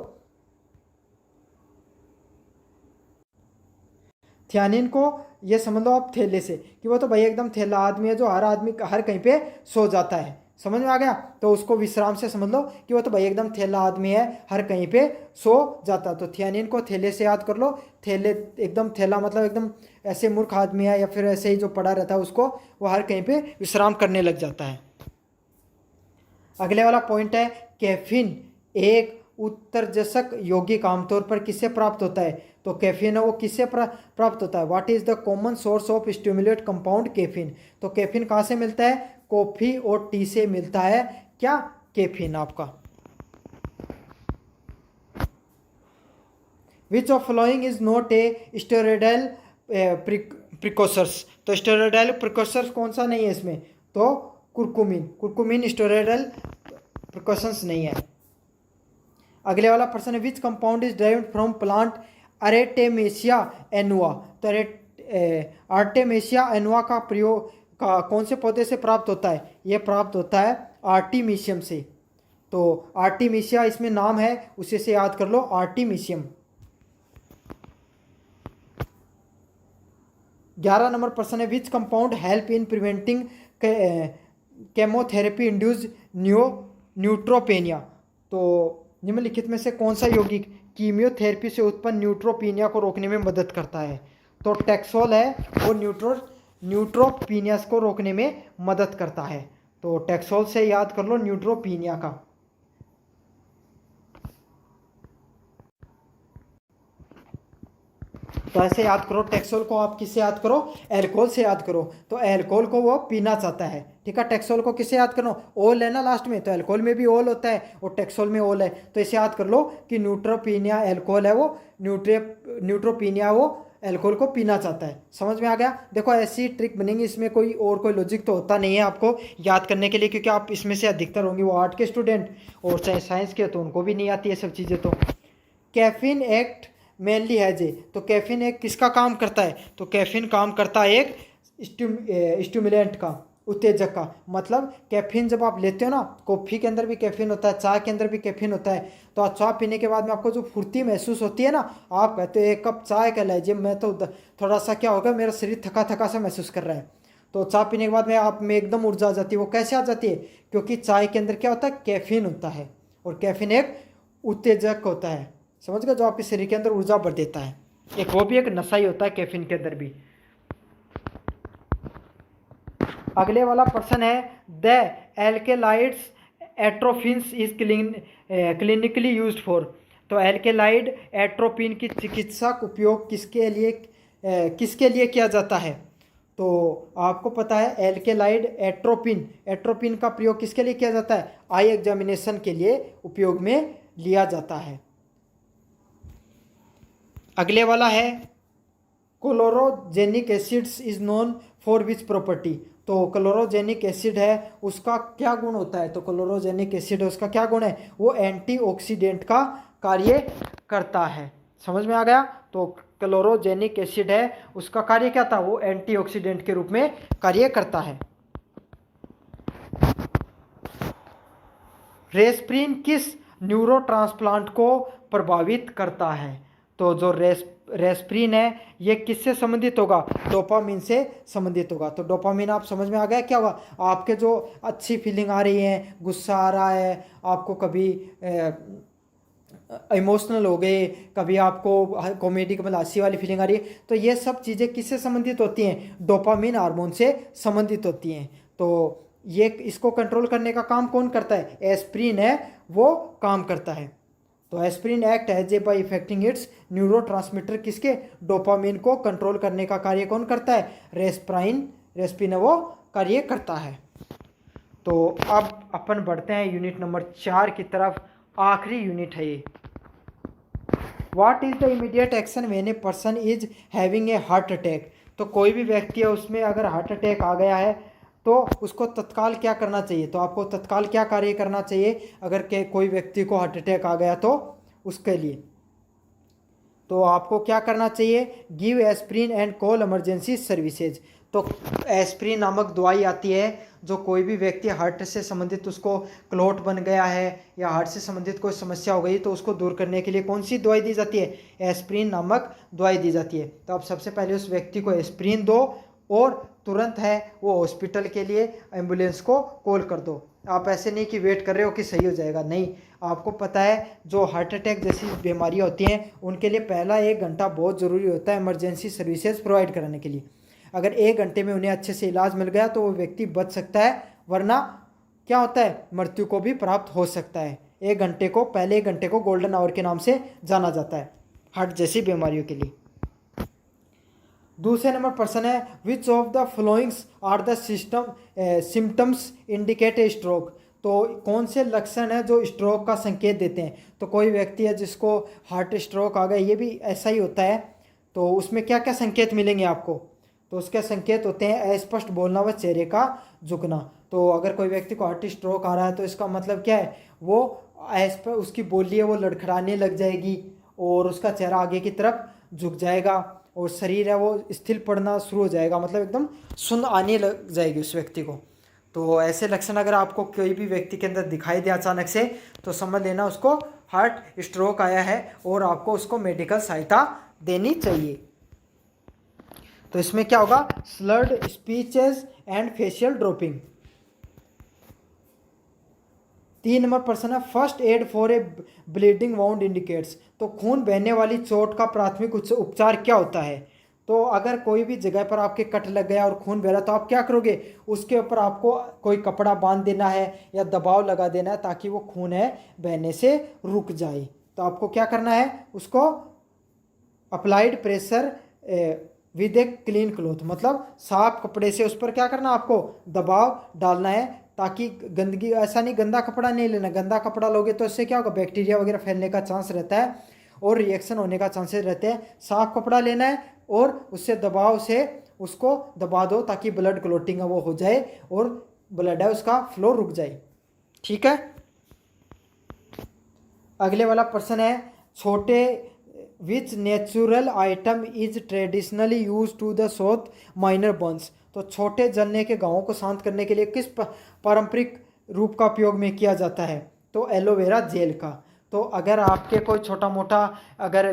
थियानिन को ये समझ लो आप थैले से, कि वो तो भाई एकदम थैला आदमी है जो हर आदमी हर कहीं पे सो जाता है। समझ में आ गया, तो उसको विश्राम से समझ लो कि वो तो भाई एकदम थैला आदमी है, हर कहीं पे सो जाता। तो थियानिन को थैले से याद कर लो, थैले एकदम थैला मतलब एकदम ऐसे मूर्ख आदमी है, या फिर ऐसे ही जो पड़ा रहता है उसको, वो हर कहीं पे विश्राम करने लग जाता है। अगले वाला पॉइंट है, कैफीन एक उत्तेजक यौगिक आमतौर पर किससे प्राप्त होता है, तो कैफीन है वो किससे प्राप्त होता है, what is the common source of stimulate compound caffeine, तो कैफीन कहाँ से मिलता है, कॉफी और टी से मिलता है क्या, कैफीन आपका। Which of following is not a steroidal precursors, तो स्टेरॉयडल प्रिकॉसर्स कौन सा नहीं है इसमें, तो कुरकुमिन, कुरकुमिन स्टेरॉयडल प्रिकॉशंस नहीं है। अगले वाला प्रश्न है, which compound is derived from plant Artemisia annua, तो आर्टेमेसिया एनुआ का प्रयोग का कौन से पौधे से प्राप्त होता है, ये प्राप्त होता है आर्टिमीशियम से। तो आर्टिमीशिया इसमें नाम है, उसी से याद कर लो, आर्टिमीशियम। 11 नंबर प्रश्न है, which compound help in preventing chemotherapy induce neutropenia, तो निम्नलिखित में से कौन सा यौगिक कीमियोथेरेपी से उत्पन्न न्यूट्रोपीनिया को रोकने में मदद करता है? तो टैक्सोल है वो न्यूट्रोपीनिया को रोकने में मदद करता है। तो टैक्सोल से याद कर लो न्यूट्रोपीनिया का। तो ऐसे याद करो, टैक्सोल को आप किससे याद करो? एल्कोहल से याद करो। तो एल्कोहल को वो पीना चाहता है, ठीक है। टैक्सोल को किससे याद करो? ओल है ना लास्ट में, तो एल्कोहल में भी ओल होता है और टैक्सोल में ओल है, तो इसे याद कर लो कि न्यूट्रोपीनिया एल्कोहल है, वो न्यूट्रोपीनिया वो एल्कोहल को पीना चाहता है। समझ में आ गया? देखो ऐसी ट्रिक बनेंगी, इसमें कोई और कोई लॉजिक तो होता नहीं है आपको याद करने के लिए, क्योंकि आप इसमें से अधिकतर होंगे वो आर्ट के स्टूडेंट और चाहे साइंस के, तो उनको भी नहीं आती ये सब चीज़ें। तो कैफीन एक्ट मेनली है जे, तो कैफीन एक किसका काम करता है? तो कैफीन काम करता है एक स्टिमुलेंट का, उत्तेजक का। मतलब कैफीन जब आप लेते हो ना, कॉफ़ी के अंदर भी कैफीन होता है, चाय के अंदर भी कैफीन होता है। तो आप चाय पीने के बाद में आपको जो फुर्ती महसूस होती है ना, आप कहते हो एक कप चाय कह लीजिए, मैं तो थोड़ा सा क्या होगा, मेरा शरीर थका थका सा महसूस कर रहा है, तो चाय पीने के बाद में आप में एकदम ऊर्जा आ जाती है। वो कैसे आ जाती है? क्योंकि चाय के अंदर क्या होता है? कैफीन होता है, और कैफीन एक उत्तेजक होता है, समझ गए, जो आपके शरीर के अंदर ऊर्जा भर देता है। एक वो भी एक नशा ही होता है कैफीन के अंदर भी। अगले वाला प्रश्न है, the alkaloids atropines is clinically used for. तो एल्केलाइड एट्रोपिन की चिकित्सक उपयोग किसके लिए किया जाता है? तो आपको पता है एल्केलाइड एट्रोपिन का प्रयोग किसके लिए किया जाता है? आई एग्जामिनेशन के लिए उपयोग में लिया जाता है। अगले वाला है, chlorogenic acids is known for which property. तो क्लोरोजेनिक एसिड है उसका क्या गुण होता है? तो क्लोरोजेनिक एसिड है उसका क्या गुण है? वो एंटीऑक्सीडेंट का कार्य करता है। समझ में आ गया? तो क्लोरोजेनिक एसिड है उसका कार्य क्या था? वो एंटीऑक्सीडेंट के रूप में कार्य करता है। रेस्प्रिन किस न्यूरोट्रांसप्लांट को प्रभावित करता है? तो जो रेस्प्रिन है ये किससे संबंधित होगा? डोपामिन से संबंधित होगा। तो डोपामिन आप समझ में आ गया क्या होगा? आपके जो अच्छी फीलिंग आ रही है, गुस्सा आ रहा है आपको, कभी इमोशनल हो गए, कभी आपको कॉमेडी मतलब हंसी वाली फीलिंग आ रही है, तो ये सब चीज़ें किससे संबंधित होती हैं? डोपामिन हार्मोन से संबंधित होती हैं। तो ये इसको कंट्रोल करने का काम कौन करता है? एस्प्रिन है वो काम करता है। तो aspirin act as a by affecting its neurotransmitter, किसके? डोपामिन को कंट्रोल करने का कार्य कौन करता है? रेस्प्रिन वो कार्य करता है। तो अब अपन बढ़ते हैं यूनिट नंबर 4 की तरफ, आखिरी यूनिट है ये। What is the immediate action when a person is having a heart attack. तो कोई भी व्यक्ति है उसमें अगर हार्ट अटैक आ गया है तो उसको तत्काल क्या करना चाहिए? तो आपको तत्काल क्या कार्य करना चाहिए अगर के कोई व्यक्ति को हार्ट अटैक आ गया तो उसके लिए? तो आपको क्या करना चाहिए? Give aspirin and call emergency services. तो एस्प्रिन नामक दवाई आती है, जो कोई भी व्यक्ति हार्ट से संबंधित उसको क्लॉट बन गया है या हार्ट से संबंधित कोई समस्या हो गई तो उसको दूर करने के लिए कौन सी दवाई दी जाती है? एस्प्रिन नामक दवाई दी जाती है। तो आप सबसे पहले उस व्यक्ति को एस्प्रिन दो और तुरंत है वो हॉस्पिटल के लिए एम्बुलेंस को कॉल कर दो। आप ऐसे नहीं कि वेट कर रहे हो कि सही हो जाएगा, नहीं। आपको पता है जो हार्ट अटैक जैसी बीमारियां होती हैं उनके लिए पहला 1 घंटा बहुत ज़रूरी होता है इमरजेंसी सर्विसेज प्रोवाइड कराने के लिए। अगर 1 घंटे में उन्हें अच्छे से इलाज मिल गया तो वो व्यक्ति बच सकता है, वरना क्या होता है? मृत्यु को भी प्राप्त हो सकता है। 1 घंटे को गोल्डन आवर के नाम से जाना जाता है हार्ट जैसी बीमारियों के लिए। दूसरे नंबर प्रश्न है, which of the followings are the symptoms indicate a stroke. तो कौन से लक्षण है जो स्ट्रोक का संकेत देते हैं? तो कोई व्यक्ति है जिसको हार्ट स्ट्रोक आ गया, ये भी ऐसा ही होता है, तो उसमें क्या क्या संकेत मिलेंगे आपको? तो उसके संकेत होते हैं अस्पष्ट बोलना व चेहरे का झुकना। तो अगर कोई व्यक्ति को हार्ट स्ट्रोक आ रहा है तो इसका मतलब क्या है? वो उसकी बोली है वो लड़खड़ाने लग जाएगी और उसका चेहरा आगे की तरफ झुक जाएगा और शरीर है वो स्थिर पड़ना शुरू हो जाएगा, मतलब एकदम सुन्न आने लग जाएगी उस व्यक्ति को। तो ऐसे लक्षण अगर आपको कोई भी व्यक्ति के अंदर दिखाई दे अचानक से तो समझ लेना उसको हार्ट स्ट्रोक आया है और आपको उसको मेडिकल सहायता देनी चाहिए। तो इसमें क्या होगा? Slurred speeches and facial dropping. 3 number प्रश्न है first aid for a bleeding wound indicates. तो खून बहने वाली चोट का प्राथमिक उपचार क्या होता है? तो अगर कोई भी जगह पर आपके कट लग गया और खून बह रहा तो आप क्या करोगे? उसके ऊपर आपको कोई कपड़ा बांध देना है या दबाव लगा देना है ताकि वो खून है बहने से रुक जाए। तो आपको क्या करना है? उसको applied pressure with a clean cloth, मतलब साफ कपड़े से उस पर क्या करना, आपको दबाव डालना है ताकि गंदगी, ऐसा नहीं गंदा कपड़ा नहीं लेना, गंदा कपड़ा लोगे तो इससे क्या होगा, बैक्टीरिया वगैरह फैलने का चांस रहता है और रिएक्शन होने का चांसेस रहते हैं। साफ कपड़ा लेना है और उससे दबाव से उसको दबा दो ताकि ब्लड क्लोटिंग है वो हो जाए और ब्लड है उसका फ्लो रुक जाए। ठीक है। अगले वाला प्रश्न है छोटे which natural item is traditionally use to the soothe minor burns. तो छोटे जलने के घावों को शांत करने के लिए किस पारंपरिक रूप का उपयोग में किया जाता है? तो एलोवेरा जेल का। तो अगर आपके कोई छोटा मोटा अगर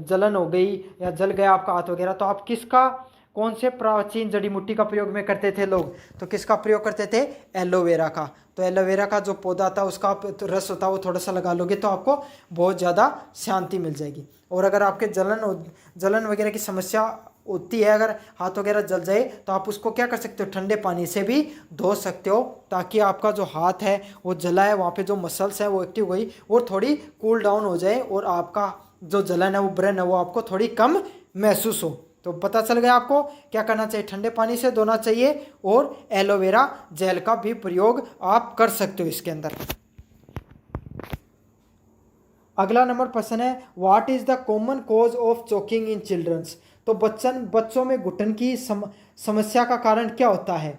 जलन हो गई या जल गया आपका हाथ वगैरह तो आप किसका, कौन से प्राचीन जड़ी बूटी का प्रयोग में करते थे लोग? तो किसका प्रयोग करते थे? एलोवेरा का। तो एलोवेरा का जो पौधा था उसका तो रस होता है वो थोड़ा सा लगा लोगे तो आपको बहुत ज़्यादा शांति मिल जाएगी। और अगर आपके जलन वगैरह की समस्या होती है, अगर हाथ वगैरह जल जाए तो आप उसको क्या कर सकते हो, ठंडे पानी से भी धो सकते हो ताकि आपका जो हाथ है वो जला है, वहाँ पे जो मसल्स है वो एक्टिव हो गई और थोड़ी कूल डाउन हो जाए और आपका जो जलन है वो बर्न है वो आपको थोड़ी कम महसूस हो। तो पता चल गया आपको क्या करना चाहिए, ठंडे पानी से धोना चाहिए और एलोवेरा जेल का भी प्रयोग आप कर सकते हो इसके अंदर। अगला नंबर प्रश्न है what is the common cause of choking in childrens. तो बच्चों में घुटन की समस्या का कारण क्या होता है?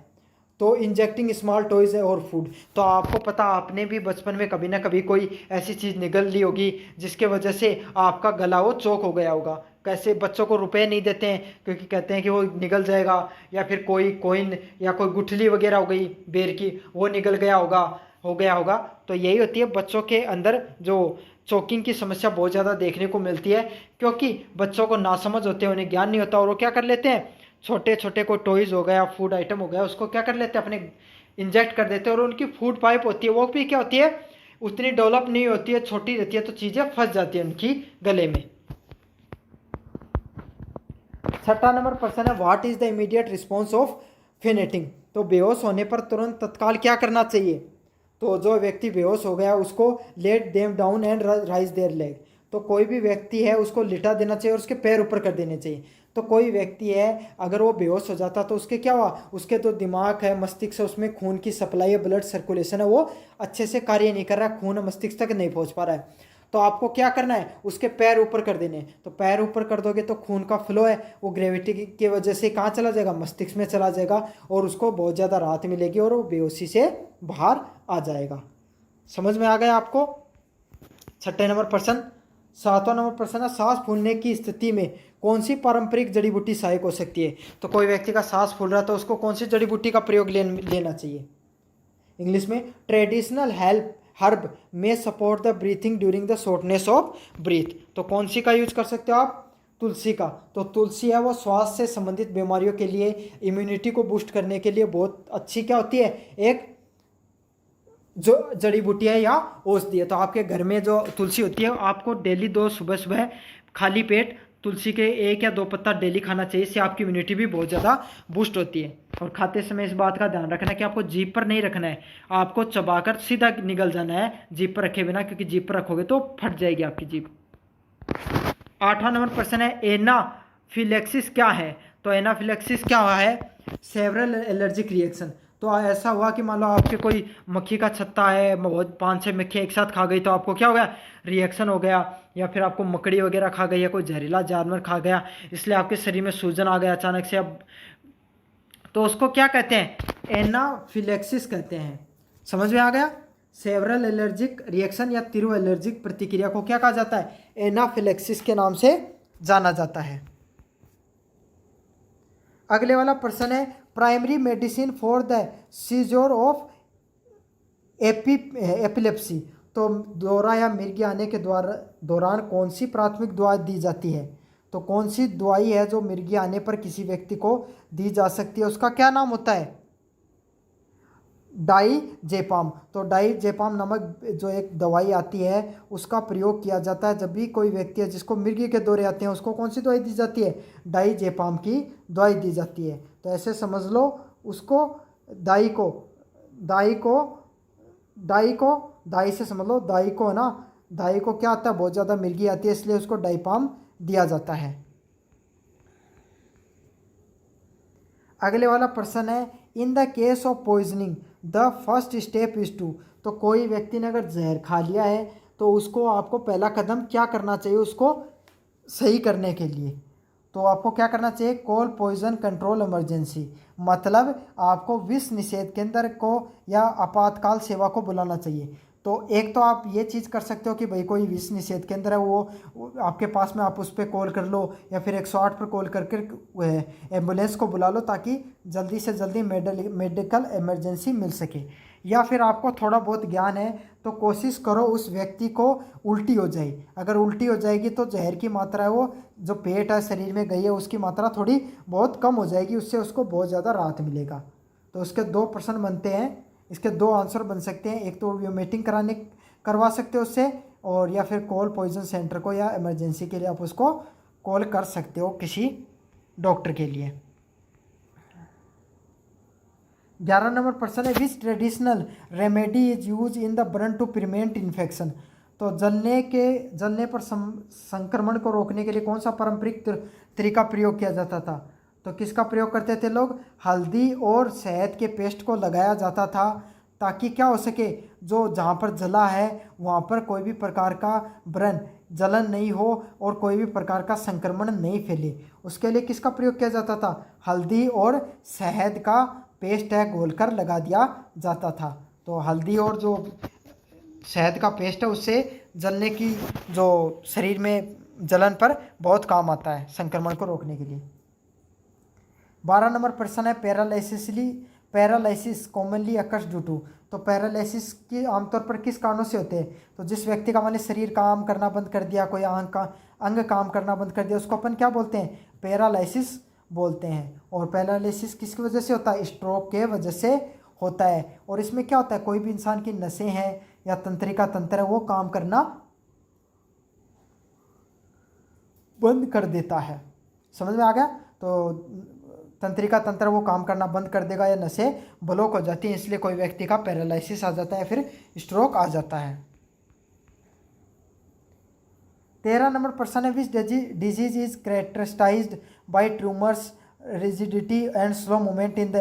तो इंजेक्टिंग स्मॉल टॉयज और फूड। तो आपको पता, आपने भी बचपन में कभी ना कभी कोई ऐसी चीज़ निगल ली होगी जिसके वजह से आपका गला वो चोक हो गया होगा। कैसे बच्चों को रुपए नहीं देते हैं क्योंकि कहते हैं कि वो निगल जाएगा, या फिर कोई कॉइन या कोई गुठली वगैरह हो गई बेर की वो निगल गया होगा। तो यही होती है बच्चों के अंदर जो चोकिंग की समस्या बहुत ज़्यादा देखने को मिलती है क्योंकि बच्चों को नासमझ होते हैं, उन्हें ज्ञान नहीं होता और वो क्या कर लेते हैं, छोटे छोटे कोई टॉयज़ हो गया, फूड आइटम हो गया, उसको क्या कर लेते हैं, अपने इंजेक्ट कर देते हैं और उनकी फूड पाइप होती है वो भी क्या होती है, उतनी डेवलप नहीं होती है, छोटी रहती है, तो चीज़ें फंस जाती हैं उनकी गले में। छठा नंबर प्रश्न है what is the immediate response of fainting. तो बेहोश होने पर तुरंत तत्काल क्या करना चाहिए? तो जो व्यक्ति बेहोश हो गया उसको let them down and raise their leg. तो कोई भी व्यक्ति है उसको लिटा देना चाहिए और उसके पैर ऊपर कर देने चाहिए। तो कोई व्यक्ति है अगर वो बेहोश हो जाता तो उसके क्या हुआ, उसके जो दिमाग है, मस्तिष्क है, उसमें खून की सप्लाई है, ब्लड सर्कुलेशन है वो अच्छे से कार्य नहीं कर रहा, खून मस्तिष्क तक नहीं पहुंच पा रहा है। तो आपको क्या करना है, उसके पैर ऊपर कर देने। तो पैर ऊपर कर दोगे तो खून का फ्लो है वो ग्रेविटी की वजह से कहाँ चला जाएगा, मस्तिष्क में चला जाएगा और उसको बहुत ज़्यादा राहत मिलेगी और वो बेहोशी से बाहर आ जाएगा। समझ में आ गया आपको? छठे नंबर प्रश्न। सातवां नंबर प्रश्न है सांस फूलने की स्थिति में कौन सी पारंपरिक जड़ी बूटी सहायक हो सकती है। तो कोई व्यक्ति का सांस फूल रहा है तो उसको कौन सी जड़ी बूटी का प्रयोग लेना चाहिए? इंग्लिश में ट्रेडिशनल हेल्प हर्ब में support the breathing during the shortness of breath. तो कौन सी का यूज कर सकते हो आप? तुलसी का। तो तुलसी है वो श्वास से संबंधित बीमारियों के लिए, इम्यूनिटी को बूस्ट करने के लिए बहुत अच्छी क्या होती है, एक जो जड़ी बूटी है या औषधि है। तो आपके घर में जो तुलसी होती है आपको डेली सुबह सुबह खाली पेट तुलसी के 1 या 2 पत्ता डेली खाना चाहिए। इससे आपकी इम्यूनिटी भी बहुत ज़्यादा बूस्ट होती है। और खाते समय इस बात का ध्यान रखना है कि आपको जीभ पर नहीं रखना है, आपको चबाकर सीधा निगल जाना है जीभ पर रखे बिना, क्योंकि जीभ पर रखोगे तो फट जाएगी आपकी जीभ। 8वां नंबर प्रश्न है एनाफिलेक्सिस क्या है। तो एनाफिलेक्सिस क्या हुआ है, सेवरल एलर्जिक रिएक्शन। तो ऐसा हुआ कि मान लो आपके कोई मक्खी का छत्ता है, बहुत 5-6 मक्खी एक साथ खा गई तो आपको क्या हो गया, रिएक्शन हो गया, या फिर आपको मकड़ी वगैरह खा गई या कोई जहरीला जानवर खा गया, इसलिए आपके शरीर में सूजन आ गया अचानक से। अब तो उसको क्या कहते हैं, एनाफिलेक्सिस कहते हैं। समझ में आ गया? सेवरल एलर्जिक रिएक्शन या तीव्र एलर्जिक प्रतिक्रिया को क्या कहा जाता है, एनाफिलेक्सिस के नाम से जाना जाता है। अगले वाला प्रश्न है primary medicine for the seizure of epilepsy. तो दौरा या मिर्गी आने के दौरान कौन सी प्राथमिक दवा दी जाती है? तो कौन सी दवाई है जो मिर्गी आने पर किसी व्यक्ति को दी जा सकती है, उसका क्या नाम होता है? डाइजेपाम। तो डाइजेपाम नामक जो एक दवाई आती है उसका प्रयोग किया जाता है जब भी कोई व्यक्ति है जिसको मिर्गी के दौरे आते हैं, उसको कौन सी दवाई दी जाती है? डाइजेपाम की दवाई दी जाती है। तो ऐसे समझ लो उसको, दाई को दाई को दाई को दाई से समझ लो, दाई को है ना, दाई को क्या आता है? बहुत ज़्यादा मिर्गी आती है, इसलिए उसको डाइपाम दिया जाता है। अगले वाला प्रश्न है, in the case of poisoning the first step is to. तो कोई व्यक्ति ने अगर जहर खा लिया है तो उसको आपको पहला कदम क्या करना चाहिए उसको सही करने के लिए? तो आपको क्या करना चाहिए? Call poison control emergency. मतलब आपको विष निषेध केंद्र को या आपातकाल सेवा को बुलाना चाहिए। तो एक तो आप ये चीज़ कर सकते हो कि भाई कोई विष निषेध केंद्र है वो आपके पास में, आप उस पर कॉल कर लो या फिर 108 पर कॉल करके एम्बुलेंस को बुला लो ताकि जल्दी से जल्दी मेडिकल इमरजेंसी मिल सके। या फिर आपको थोड़ा बहुत ज्ञान है तो कोशिश करो उस व्यक्ति को उल्टी हो जाए। अगर उल्टी हो जाएगी तो जहर की मात्रा है वो जो पेट है शरीर में गई है उसकी मात्रा थोड़ी बहुत कम हो जाएगी, उससे उसको बहुत ज़्यादा राहत मिलेगा। तो उसके 2 प्रश्न बनते हैं, इसके 2 आंसर बन सकते हैं। एक तो वोमिटिंग करवा सकते हो उससे, और या फिर कॉल पॉइजन सेंटर को या इमरजेंसी के लिए आप उसको कॉल कर सकते हो किसी डॉक्टर के लिए। 11 नंबर प्रश्न है, which traditional remedy is use in the burn to prevent infection. तो जलने पर संक्रमण को रोकने के लिए कौन सा पारंपरिक तरीका प्रयोग किया जाता था? तो किसका प्रयोग करते थे लोग? हल्दी और शहद के पेस्ट को लगाया जाता था ताकि क्या हो सके, जो जहाँ पर जला है वहाँ पर कोई भी प्रकार का व्रण जलन नहीं हो और कोई भी प्रकार का संक्रमण नहीं फैले। उसके लिए किसका प्रयोग किया जाता था? हल्दी और शहद का पेस्ट है घोलकर लगा दिया जाता था। तो हल्दी और जो शहद का पेस्ट है उससे जलने की जो शरीर में जलन पर बहुत काम आता है संक्रमण को रोकने के लिए। 12 नंबर प्रश्न है, paralysis commonly occurs due to. तो पैरालिसिस की आमतौर पर किस कारणों से होते हैं? तो जिस व्यक्ति का मान लीजिए शरीर काम करना बंद कर दिया, कोई अंग काम करना बंद कर दिया, उसको अपन क्या बोलते हैं? पैरालिसिस बोलते हैं। और पैरालिसिस किसकी वजह से होता है? स्ट्रोक के वजह से होता है। और इसमें क्या होता है, कोई भी इंसान की नसें हैं या तंत्रिका तंत्र है वो काम करना बंद कर देता है। समझ में आ गया? तो तंत्रिका तंत्र वो काम करना बंद कर देगा या नसें ब्लॉक हो जाती हैं, इसलिए कोई व्यक्ति का पैरालिसिस आ जाता है, फिर स्ट्रोक आ जाता है। 13 नंबर प्रश्न है, which disease is characterised by tumours, rigidity and slow movement in the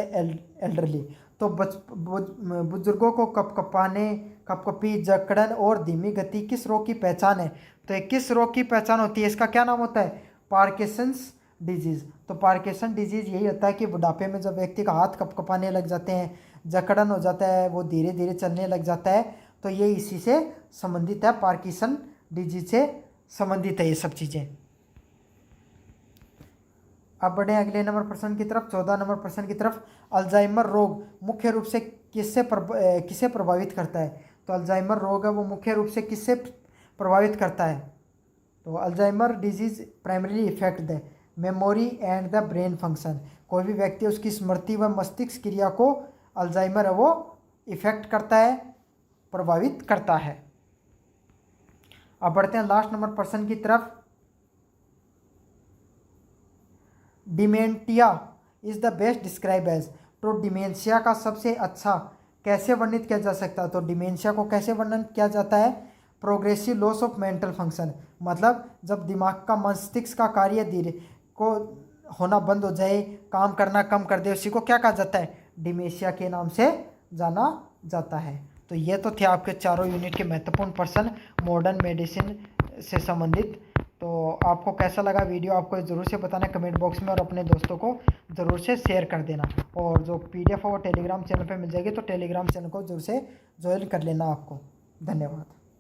elderly. तो बुजुर्गों को कपकपी, जकड़न और धीमी गति किस रोग की पहचान है? तो ये किस रोग की पहचान होती है? इसका क्या नाम होता है? Parkinson's disease. तो पार्किंसन डिजीज़ यही होता है कि बुढ़ापे में जब व्यक्ति का हाथ कपकपाने लग जाते हैं, जकड़न हो जाता है, वो धीरे धीरे चलने लग जाता है, तो ये इसी से संबंधित है, पार्किंसन डिजीज से संबंधित है ये सब चीज़ें। अब बढ़े अगले नंबर प्रश्न की तरफ, 14 नंबर प्रश्न की तरफ। अल्जाइमर रोग मुख्य रूप से किसे प्रभावित करता है? तो अल्जाइमर रोग है वो मुख्य रूप से किससे प्रभावित करता है? तो Alzheimer disease primarily effect the memory and the brain function. कोई भी व्यक्ति उसकी स्मृति व मस्तिष्क क्रिया को अल्जाइमर है वो इफेक्ट करता है, प्रभावित करता है। अब बढ़ते हैं लास्ट नंबर प्रश्न की तरफ। Dementia is the best describe as. तो डिमेंशिया का सबसे अच्छा कैसे वर्णित किया जा सकता है? तो डिमेंशिया को कैसे वर्णन किया जाता है? Progressive loss of mental function. मतलब जब दिमाग का मस्तिष्क का कार्य धीरे को होना बंद हो जाए, काम करना कम कर दे, उसी को क्या कहा जाता है? डिमेंशिया के नाम से जाना जाता है। तो ये तो थे आपके चारों यूनिट के महत्वपूर्ण प्रश्न मॉडर्न मेडिसिन से संबंधित। तो आपको कैसा लगा वीडियो, आपको ज़रूर से बताना कमेंट बॉक्स में, और अपने दोस्तों को ज़रूर से शेयर कर देना। और जो PDF है वो टेलीग्राम चैनल पे मिल जाएगी, तो टेलीग्राम चैनल को ज़रूर से ज्वाइन कर लेना आपको। धन्यवाद।